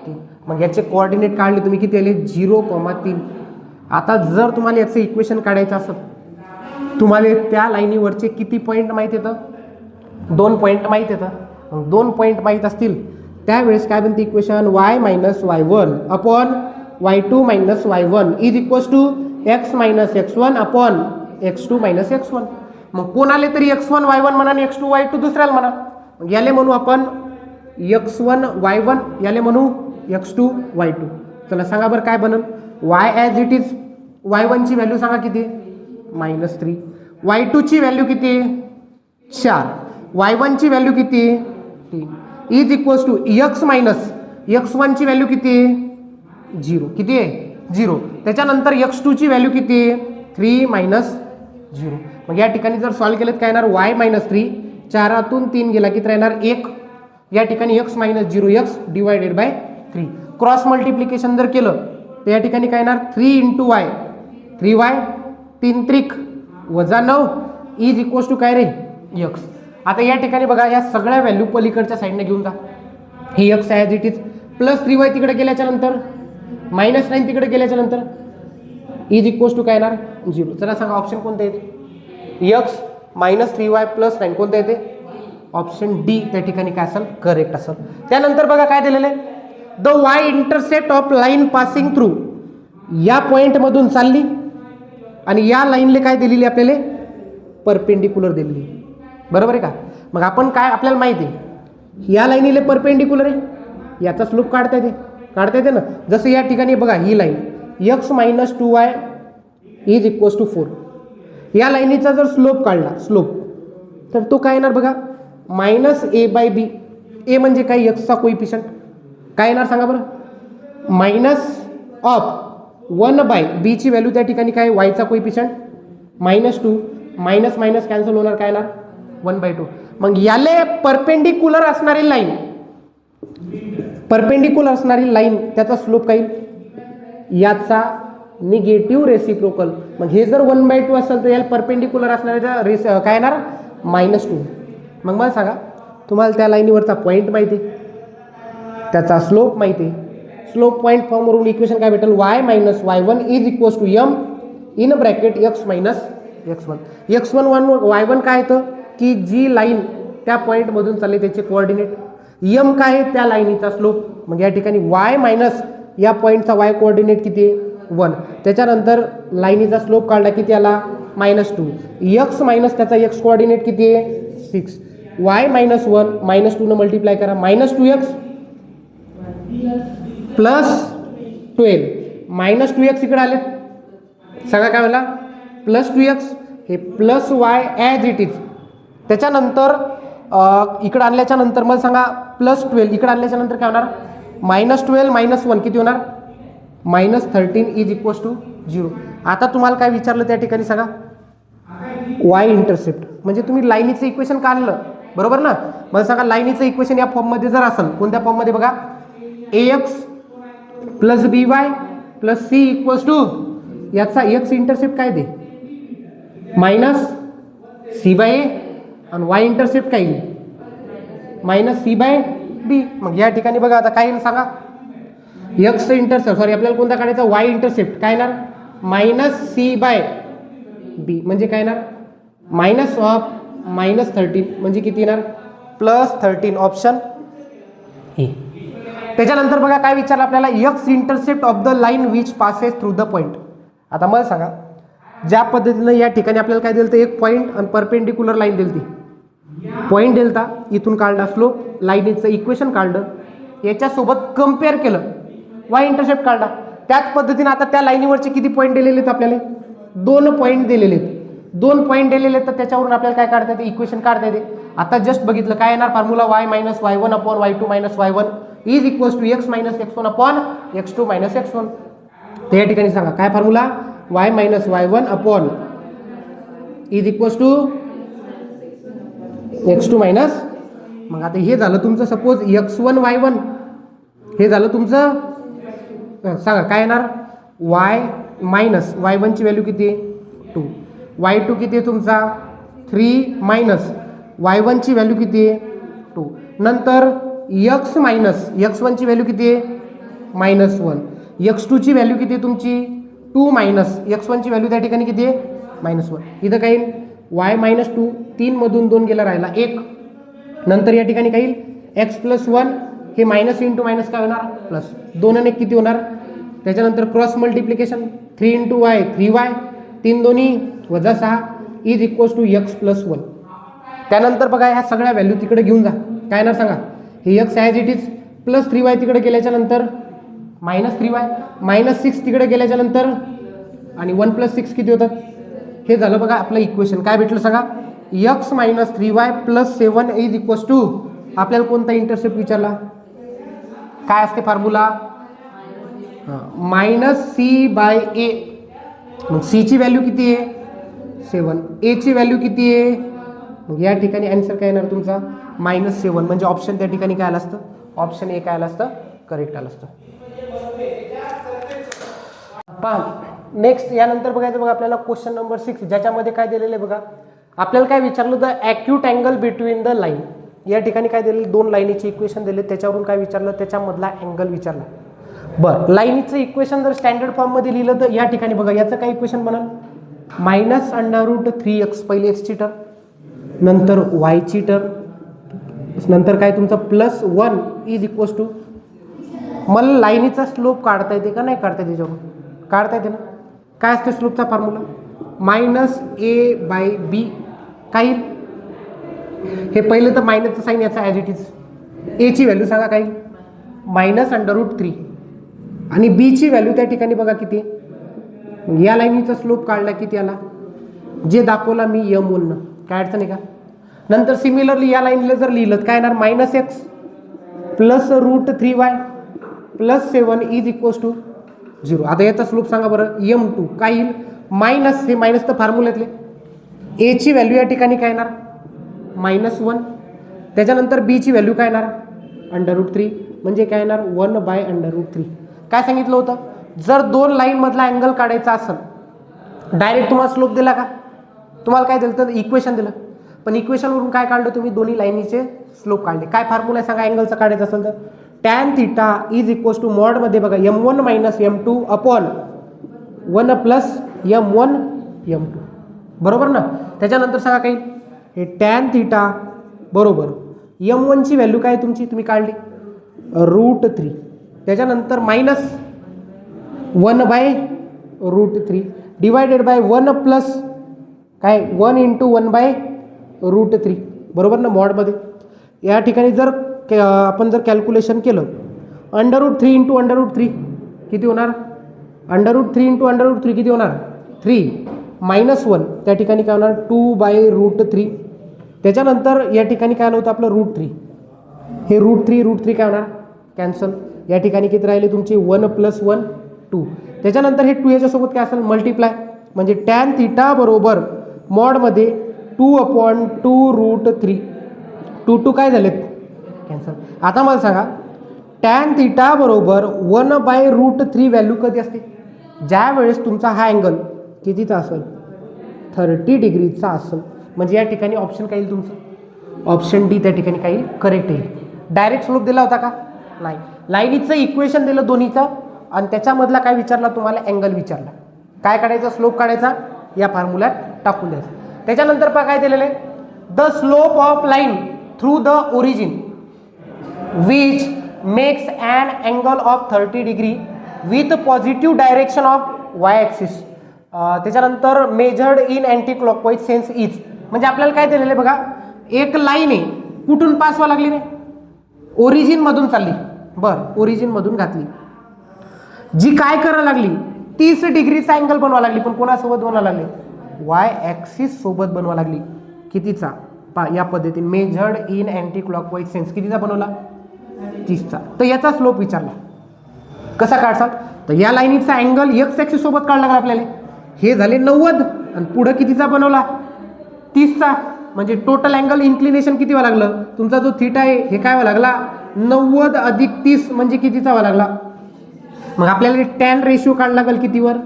A: 3. मग याचे कोऑर्डिनेट काढले तुम्ही किती आले 0,3. आता जर तुम्हाला याचं इक्वेशन काढायचं असेल, तुम्हाला त्या लाईनीवरचे किती पॉईंट माहित येतं 2 पॉईंट माहित येतं. मग 2 पॉईंट माहित असतील त्यावेळेस काय बनते equation y - y1 upon y2 - y1 is equals to x - x1 upon x2 - x1. मग कोणाले तरी x1 y1 म्हणा आणि x2 y2 दुसऱ्याला म्हणा. मग याले म्हणू आपण x1 y1, याले म्हणू x2 y2. चला सांगा बरं काय बनल y as it is. y1 ची व्हॅल्यू सांगा किती -3, y2 ची व्हॅल्यू किती 4, y1 ची व्हॅल्यू किती 3 is equals to x - x1 ची व्हॅल्यू किती 0. किती आहे 0. त्याच्यानंतर x2 ची व्हॅल्यू किती 3 - 0. मग या ठिकाणी जर सॉल्व्ह केलं काय येणार y - 3, 4तून 3 गेला किती राहणार 1. या ठिकाणी x - 0 x divided by 3. Cross multiplication जर केलं तर या ठिकाणी काय येणार 3 × y 3y 3 त्रिक वजा 9 इज इक्वल्स टू काय रे यक्स. आता या ठिकाणी बघा या सगळ्या व्हॅल्यू पलीकडच्या साईडने घेऊन जा. हे x as it is plus 3y तिकडे गेल्याच्या नंतर -9 तिकडे गेल्याच्या नंतर इज इक्वल्स टू काय येणार 0. चला सांगा ऑप्शन कोणतं येते यक्स -3y + 9 कोणतं येते ऑप्शन डी त्या ठिकाणी काय असेल करेक्ट असेल. त्यानंतर बघा काय दिलेलं आहे the y intercept of line passing through या पॉइंटमधून चालली आणि या लाईनले काय दिलेली आपल्याला परपेंडिक्युलर दिलेली बरोबर आहे का. मग आपण काय आपल्याला माहिती आहे या लाईनीले परपेंडिक्युलर आहे याचा स्लोप काढता येते ना. जसं या ठिकाणी बघा ही line x - 2y is equals to 4 या लाईनीचा जर स्लोप काढला तर तो काय येणार बघा -a/b. a म्हणजे काय x चा कोइफिशियंट काय येणार सांगा बरं -1/b ची व्हॅल्यू त्या ठिकाणी काय y चा कोइफिशियंट -2 मायनस कॅन्सल होणार काय येणार 1/2. मग याले परपेंडिक्युलर असणारी लाईन त्याचा स्लोप काय याचा निगेटिव्ह रेसिप्रोकल. मग हे जर 1/2 असेल तर याला परपेंडिक्युलर असणाऱ्याचा काय येणार -2. मग मला सांगा तुम्हाला त्या लाईनीवरचा पॉईंट माहिती त्याचा स्लोप माहिती स्लोप पॉईंट फॉर्मवरून इक्वेशन काय भेटेल y - y1 is equals to m in bracket x - x1. x1 y1 काय येतं की जी लाईन त्या पॉईंटमधून चालली त्याचे कोऑर्डिनेट m काय आहे त्या लाईनीचा स्लोप. मग या ठिकाणी y - या पॉईंटचा y कोऑर्डिनेट किती आहे 1. त्याच्यानंतर लाईनीचा स्लोप काढला किती आला -2 x - त्याचा x कोऑर्डिनेट किती आहे 6 y - 1 -2 न मल्टिप्लाय करा -2x +12 -2x इकडे आले सगळं काय मला +2x हे +y ॲज इट इज. त्याच्यानंतर इकडे आणल्याच्या नंतर मला सांगा +12 इकडे आणल्याच्या नंतर काय होणार -12 - 1 किती होणार -13 इज इक्वल्स टू 0. आता तुम्हाला काय विचारलं त्या ठिकाणी सांगा y इंटरसेप्ट म्हणजे तुम्ही लाईनीचं इक्वेशन काढलं बरोबर ना. मला सांगा लाईनीचं इक्वेशन या फॉर्ममध्ये जर असेल कोणत्या फॉर्ममध्ये बघा ax + by + c equals to याचा x इंटरसेप्ट काय दे -c/a आणि y इंटरसेप्ट काय -c/b. मग या ठिकाणी बघा आता काय सांगा x इंटरसेप्ट आपल्याला कोणता काढायचा y इंटरसेप्ट काय येणार -c/b म्हणजे काय येणार -13 म्हणजे किती येणार +13 ऑप्शन ए. त्याच्यानंतर बघा काय विचारलं आपल्याला x intercept of the line which passes through the point. आता मला सांगा ज्या पद्धतीनं या ठिकाणी आपल्याला काय दिलं तर एक पॉईंट आणि परपेंडिक्युलर लाईन दिलती पॉईंट दिलता इथून काढला स्लोप लाईनीचं इक्वेशन काढलं याच्यासोबत कम्पेअर केलं y इंटरसेप्ट काढला. त्याच पद्धतीने आता त्या लाईनीवरचे किती पॉईंट दिलेले आहेत आपल्याला 2 पॉईंट दिलेले आहेत 2 पॉईंट दिलेले आहेत तर त्याच्यावरून आपल्याला काय काढता येते इक्वेशन काढता येते. आता जस्ट बघितलं काय येणार formula y - y1/y2 - y1 is equals to x - x1/x2 - x1. तर या ठिकाणी सांगा काय formula y - y1 is equals to x2 मग आता हे झालं तुमचं सपोज x1 y1 हे झालं तुमचं सांगा काय येणार y - y1 ची व्हॅल्यू किती आहे 2 y2 किती आहे तुमचा 3 y1 ची व्हॅल्यू किती आहे 2 नंतर x - x1 ची व्हॅल्यू किती आहे -1 x2 ची व्हॅल्यू किती आहे तुमची 2 x1 ची व्हॅल्यू त्या ठिकाणी किती आहे -1. इथं काही y - 2 3 मधून 2 गेला राहिला 1 नंतर या ठिकाणी काही x + 1 हे मायनस इंटू मायनस काय होणार प्लस 2 आणि 1 किती होणार. त्याच्यानंतर क्रॉस मल्टिप्लिकेशन 3 × y 3y 3 दोन्ही वजा 6 इज इक्वल्स टू x + 1. त्यानंतर बघा ह्या सगळ्या व्हॅल्यू तिकडे घेऊन जा काय येणार सांगा हे x as it is plus 3y तिकडे गेल्याच्या नंतर -3y -6 तिकडे गेल्याच्या नंतर आणि 1 + 6 किती होतात हे झालं बघा आपलं इक्वेशन. काय भेटलं सांगा x - 3y + 7 is equals to आपल्याला कोणता इंटरसेप्ट विचारला काय असते फॉर्म्युला -c/a. मग c ची व्हॅल्यू किती आहे 7 a ची व्हॅल्यू किती आहे मग या ठिकाणी आन्सर काय येणार तुमचा -7 म्हणजे ऑप्शन त्या ठिकाणी काय आलं असतं ऑप्शन ए काय आलं असतं करेक्ट आलं असतं. पहा नेक्स्ट यानंतर बघायचं बघा आपल्याला क्वेश्चन नंबर 6, ज्याच्यामध्ये काय दिलेलं आहे बघा. आपल्याला काय विचारलं, the acute angle between the line. या ठिकाणी काय दिलेलं, दोन लाईनीचे इक्वेशन दिले, त्याच्यावरून काय विचारलं, त्याच्यामधला अँगल विचारला. बरं, लाईनीचं इक्वेशन जर स्टँडर्ड फॉर्ममध्ये लिहिलं तर या ठिकाणी बघा याचं काय इक्वेशन बनल, -√3x पहिले एक्सची टर्म, नंतर वायची टर्म, नंतर काय तुमचं +1 इज इक्वल्स टू. मला लाईनीचा स्लोप काढता येते का नाही काढता येते, त्याच्यावरून काढता येते ना. काय असते स्लोपचा फॉर्म्युला, -a/b. काही हे पहिले तर मायनसचं साईन याचा ॲज इट इज. एची व्हॅल्यू सांगा काही, -√3 आणि बीची व्हॅल्यू त्या ठिकाणी बघा किती. या लाईनीचा स्लोप काढला किती आला, जे दाखवला मी m1, काय अडचण आहे का. नंतर सिमिलरली या लाईनला जर लिहिलं काय येणार, -x + √3y + 7 is equals to 0. आता याचा स्लोप सांगा बरं, m2 काय येईल, मायनस, हे मायनस तर फॉर्म्युल्यातले, एची व्हॅल्यू या ठिकाणी काय येणार -1. त्याच्यानंतर बीची व्हॅल्यू काय येणार √3, म्हणजे काय येणार 1/√3. काय सांगितलं होतं, जर दोन लाईनमधला अँगल काढायचा असेल, डायरेक्ट तुम्हाला स्लोप दिला का, तुम्हाला काय दिलं तर इक्वेशन दिलं, पण इक्वेशनवरून काय काढलं तुम्ही, दोन्ही लाईनीचे स्लोप काढले. काय फॉर्म्युला सांगा अँगलचा काढायचा असेल तर, tan θ इज इक्वल्स टू मॉडमध्ये बघा m1 - m2 upon 1 + m1 m2, बरोबर ना. त्याच्यानंतर सांगा काही, हे tan θ बरोबर m1 ची व्हॅल्यू काय तुमची, तुम्ही काढली √3, त्याच्यानंतर -1/√3 डिवायडेड बाय 1 + काय 1 × 1/√3, बरोबर ना. मॉडमध्ये या ठिकाणी जर आपण जर कॅल्क्युलेशन केलं, √3 × √3 किती होणार, √3 × √3 किती होणार 3, -1 त्या ठिकाणी काय होणार 2/√3. त्याच्यानंतर या ठिकाणी काय आलं होतं आपलं √3, हे √3 काय होणार कॅन्सल. या ठिकाणी किती राहिले तुमचे 1 + 1 2. त्याच्यानंतर हे 2 याच्यासोबत काय असेल मल्टिप्लाय, म्हणजे tan θ बरोबर मॉडमध्ये 2/2√3, 2 काय झालेत कॅन्सल. आता मला सांगा tan θ बरोबर 1/√3 व्हॅल्यू कधी असते, ज्या वेळेस तुमचा हा अँगल कितीचा असेल 30 डिग्रीचा असेल. म्हणजे या ठिकाणी ऑप्शन काय येईल तुमचं, ऑप्शन डी त्या ठिकाणी काय येईल करेक्ट येईल. डायरेक्ट स्लोप दिला होता का नाही, लाईनीचं इक्वेशन दिलं दोन्हीचं, आणि त्याच्यामधला काय विचारला तुम्हाला अँगल विचारला, काय काढायचा स्लोप काढायचा, या फॉर्म्युल्यात टाकून द्यायचं. त्याच्यानंतर पहा काय दिलेलं आहे, the slope of line through the origin which makes an angle of 30 degree with positive direction of y axis. त्याच्यानंतर measured in anti clockwise sense is. म्हणजे आपल्याला काय दिलेलं आहे बघा, एक लाईन आहे कुठून पास व्हावं लागली नाही, ओरिजिन मधून चालली, बरं ओरिजिन मधून घातली, जी काय करायला लागली 30 डिग्रीचा अँगल बनवा लागली, पण कोणासोबत बनवा लागली, वाय ॲक्सिस सोबत बनवा लागली. कितीचा पा या पद्धतीने measured in anti clockwise sense कितीचा बनवला 30चा. तर याचा स्लोप विचारला कसा काढसाल, तर या लाईनीचा अँगल एक्स ॲक्सिस सोबत काढला लागला आपल्याला, हे झाले 90 आणि पुढे कितीचा बनवला 30चा. म्हणजे टोटल अँगल इन्क्लिनेशन किती व्हावं लागलं, तुमचा जो थीटा आहे हे काय व्हावं लागला 90 + 30 म्हणजे कितीचा व्हावं लागला. मग आपल्याला टॅन रेशिओ काढला लागेल कितीवर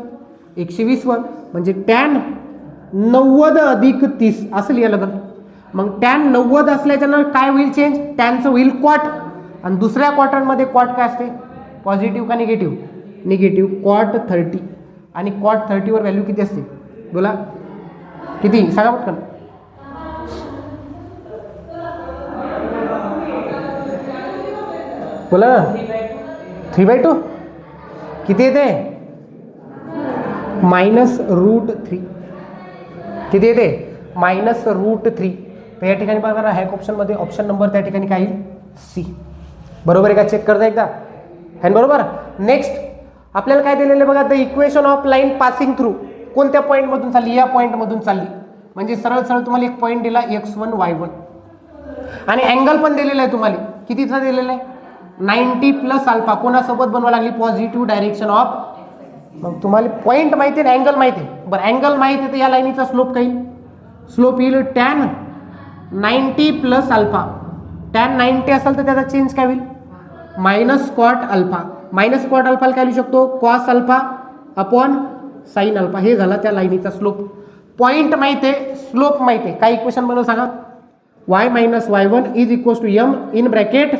A: 120 वर, म्हणजे टॅन 90 + 30 असं लिहायला लागेल. मग टॅन 90 असल्याच्यानं काय होईल चेंज, टॅनचं होईल क्वाट, आणि दुसऱ्या क्वार्टरमध्ये क्वाट काय असते पॉझिटिव्ह का निगेटिव्ह, निगेटिव्ह क्वाट 30, आणि क्वाट 30 वर व्हॅल्यू किती असते बोला किती सांगा पटकन. बोला 3/2 किती येते -√3 किती येते -√3. तर या ठिकाणी बघा हॅक ऑप्शनमध्ये ऑप्शन नंबर त्या ठिकाणी काय येईल सी. बरोबर आहे का, चेक करता एकदा है बरोबर. नेक्स्ट आपल्याला काय दिलेलं बघा, the equation of line passing through, कोणत्या पॉईंटमधून चालली, या पॉईंटमधून चालली. म्हणजे सरळ सरळ तुम्हाला एक पॉईंट दिला x1 y1, आणि अँगल पण दिलेला आहे तुम्हाला कितीचा दिलेला आहे 90 + अल्फा, कोणासोबत बनवा लागली पॉझिटिव्ह डायरेक्शन ऑफ. मग तुम्हाला पॉईंट माहिती आहे, अँगल माहिती आहे, बरं अँगल माहिती आहे तर या लाईनीचा स्लोप काही स्लोप येईल टॅन 90 + अल्फा. टॅन 90 असेल तर त्याचा चेंज काय होईल -cot अल्फा. -cot अल्फाला काय लिहू शकतो cos alpha upon sine alpha, हे झाला त्या लाईनीचा स्लोप. पॉईंट माहिती आहे, स्लोप माहिती आहे. काय इक्वेशन बनवून सांगा. y minus y1 is equals to m in bracket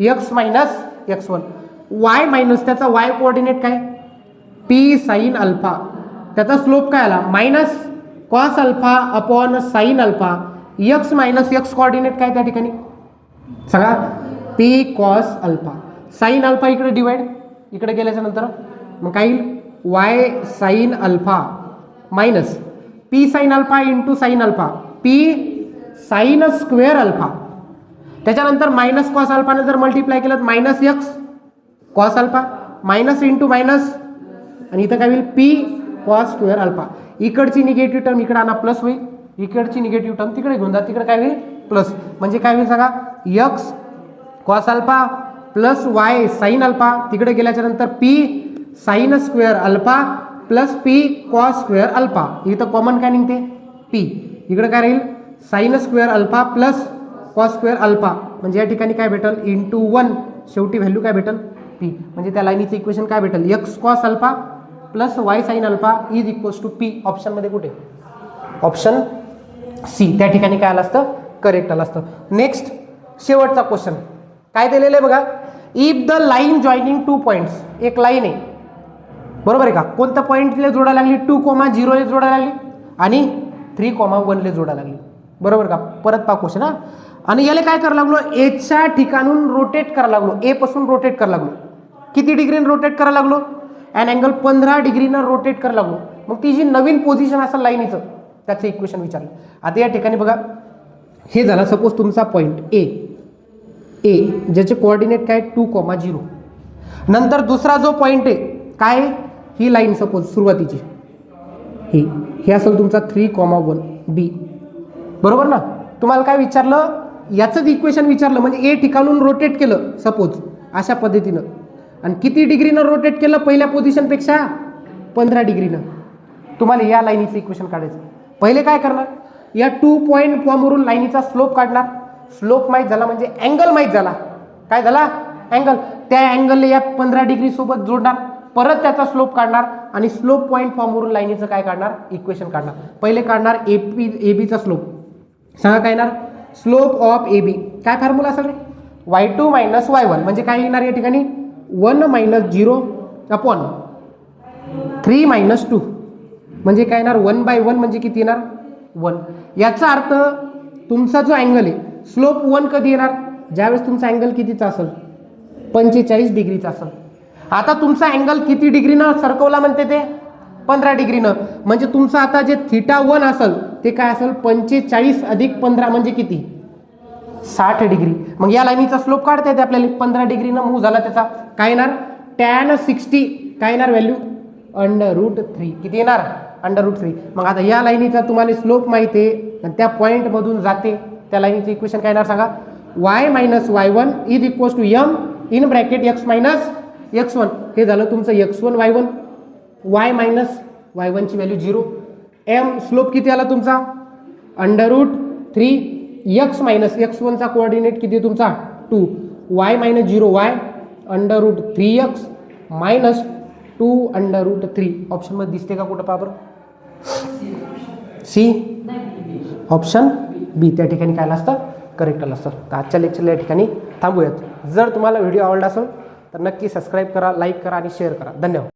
A: x minus x1. y minus त्याचा y कोऑर्डिनेट काय, p साईन अल्फा, त्याचा स्लोप काय आला minus cos alpha upon sine alpha, x minus x coordinate काय त्या ठिकाणी सांगा, p cos alpha. Sine alpha इकडे डिवाइड, इकडे गेल्याच्या नंतर मग काय येईल y sine alpha minus p sine alpha into sine alpha, p sine square alpha. त्याच्यानंतर मायनस कॉस अल्फाने जर मल्टिप्लाय केलं minus x cos alpha, minus into minus, आणि इथं काय होईल p कॉस स्क्वेअर अल्फा. इकडची निगेटिव्ह टर्म इकडे आणा प्लस होईल, इकडची निगेटिव्ह टर्म तिकडे घेऊन जा, तिकडे काय होईल प्लस. म्हणजे काय होईल सांगा, x cos alpha plus y sine alpha, तिकडे गेल्याच्या नंतर p sine square alpha plus p cos square alpha. इथं कॉमन काय निघते p, इकडे काय राहील sine square alpha plus cos square alpha. म्हणजे या ठिकाणी काय भेटल इंटू 1, शेवटी व्हॅल्यू काय भेटल p. म्हणजे त्या लाईनीचं इक्वेशन काय भेटल, x cos alpha plus y sine alpha is equals to p. ऑप्शनमध्ये कुठे, ऑप्शन सी त्या ठिकाणी काय आलं असतं, करेक्ट आलं असतं. नेक्स्ट शेवटचा क्वेश्चन काय दिलेलं आहे बघा. If the line joining 2 points, एक लाईन आहे बरोबर आहे का, कोणत्या पॉईंटला जोडा लागली, 2,0 ला जोडा लागली आणि 3,1 ला जोडा लागली बरोबर का. परत पहा क्वेश्चन हा. आणि याला काय करायला लागलो, एच्या ठिकाणून रोटेट करायला लागलो, ए पासून रोटेट करायला लागलो. किती डिग्रीने रोटेट करायला लागलो, अँड अँगल 15 डिग्रीनं रोटेट करायला लागलो. मग ती जी नवीन पोझिशन असेल लाईनीचं त्याचं इक्वेशन विचारलं. आता या ठिकाणी बघा, हे झालं सपोज तुमचा पॉईंट ए, ज्याचे कोऑर्डिनेट काय 2,0. नंतर दुसरा जो पॉईंट आहे काय, ही लाईन सपोज सुरुवातीची हे असेल तुमचा 3,1 बी बरोबर ना. तुम्हाला काय विचारलं, याचंच इक्वेशन विचारलं, म्हणजे ए ठिकाणून रोटेट केलं सपोज अशा पद्धतीनं, आणि किती डिग्रीनं रोटेट केलं पहिल्या पोझिशनपेक्षा 15 डिग्रीनं. तुम्हाला या लाईनीचं इक्वेशन काढायचं. पहिले काय करणार, या 2 पॉईंट फॉर्मवरून लाईनीचा स्लोप काढणार. स्लोप माहीत झाला म्हणजे अँगल माहीत झाला, काय झाला अँगल, त्या अँगलला या 15 डिग्री सोबत जोडणार, परत त्याचा स्लोप काढणार आणि स्लोप पॉईंट फॉर्मवरून लाईनीचं काय काढणार, इक्वेशन काढणार. पहिले काढणार एबीचा स्लोप, सांगा काय येणार, स्लोप ऑफ ए बी. काय फॉर्म्युला असेल रे, y2 मायनस y1, म्हणजे काय येणार या ठिकाणी 1 मायनस 0 अपॉन 3 मायनस 2, म्हणजे काय येणार 1/1, म्हणजे किती येणार 1. याचा अर्थ तुमचा जो अँगल आहे स्लोप 1 कधी येणार, ज्यावेळेस तुमचा अँगल कितीचा असेल 45 डिग्रीचा असेल. आता तुमचा अँगल किती डिग्रीनं सरकवला म्हणते ते 15 डिग्रीनं, म्हणजे तुमचं आता जे θ1 असेल ते काय असेल 45 अधिक 15 म्हणजे किती 60 डिग्री. मग या लाईनीचा स्लोप काढता येते आपल्याला, 15 डिग्रीनं मूव्ह झाला त्याचा, काय येणार tan 60, काय येणार व्हॅल्यू √3, किती येणार √3. मग आता या लाईनीचा तुम्हाला स्लोप माहिती आहे आणि त्या पॉईंटमधून जाते, त्या लाईनीचं इक्वेशन काय येणार सांगा, y minus y1 is equals to m in bracket x minus x1. हे झालं तुमचं x1 y1, y minus y1 ची व्हॅल्यू 0, m स्लोप किती आला तुमचा √3, x मायनस x1 चा कोऑर्डिनेट किती तुमचा 2, y minus 0 y √3x minus 2 √3. Option मध्ये दिसते का कुठं, पहा बरं, सी ऑप्शन बी त्या ठिकाणी काय असतं, करेक्ट असतं. तर आजच्या लेक्चरला या ठिकाणी थांबूयात. जर तुम्हाला व्हिडिओ आवडला असेल तर नक्की सबस्क्राईब करा, लाईक करा आणि शेअर करा. धन्यवाद.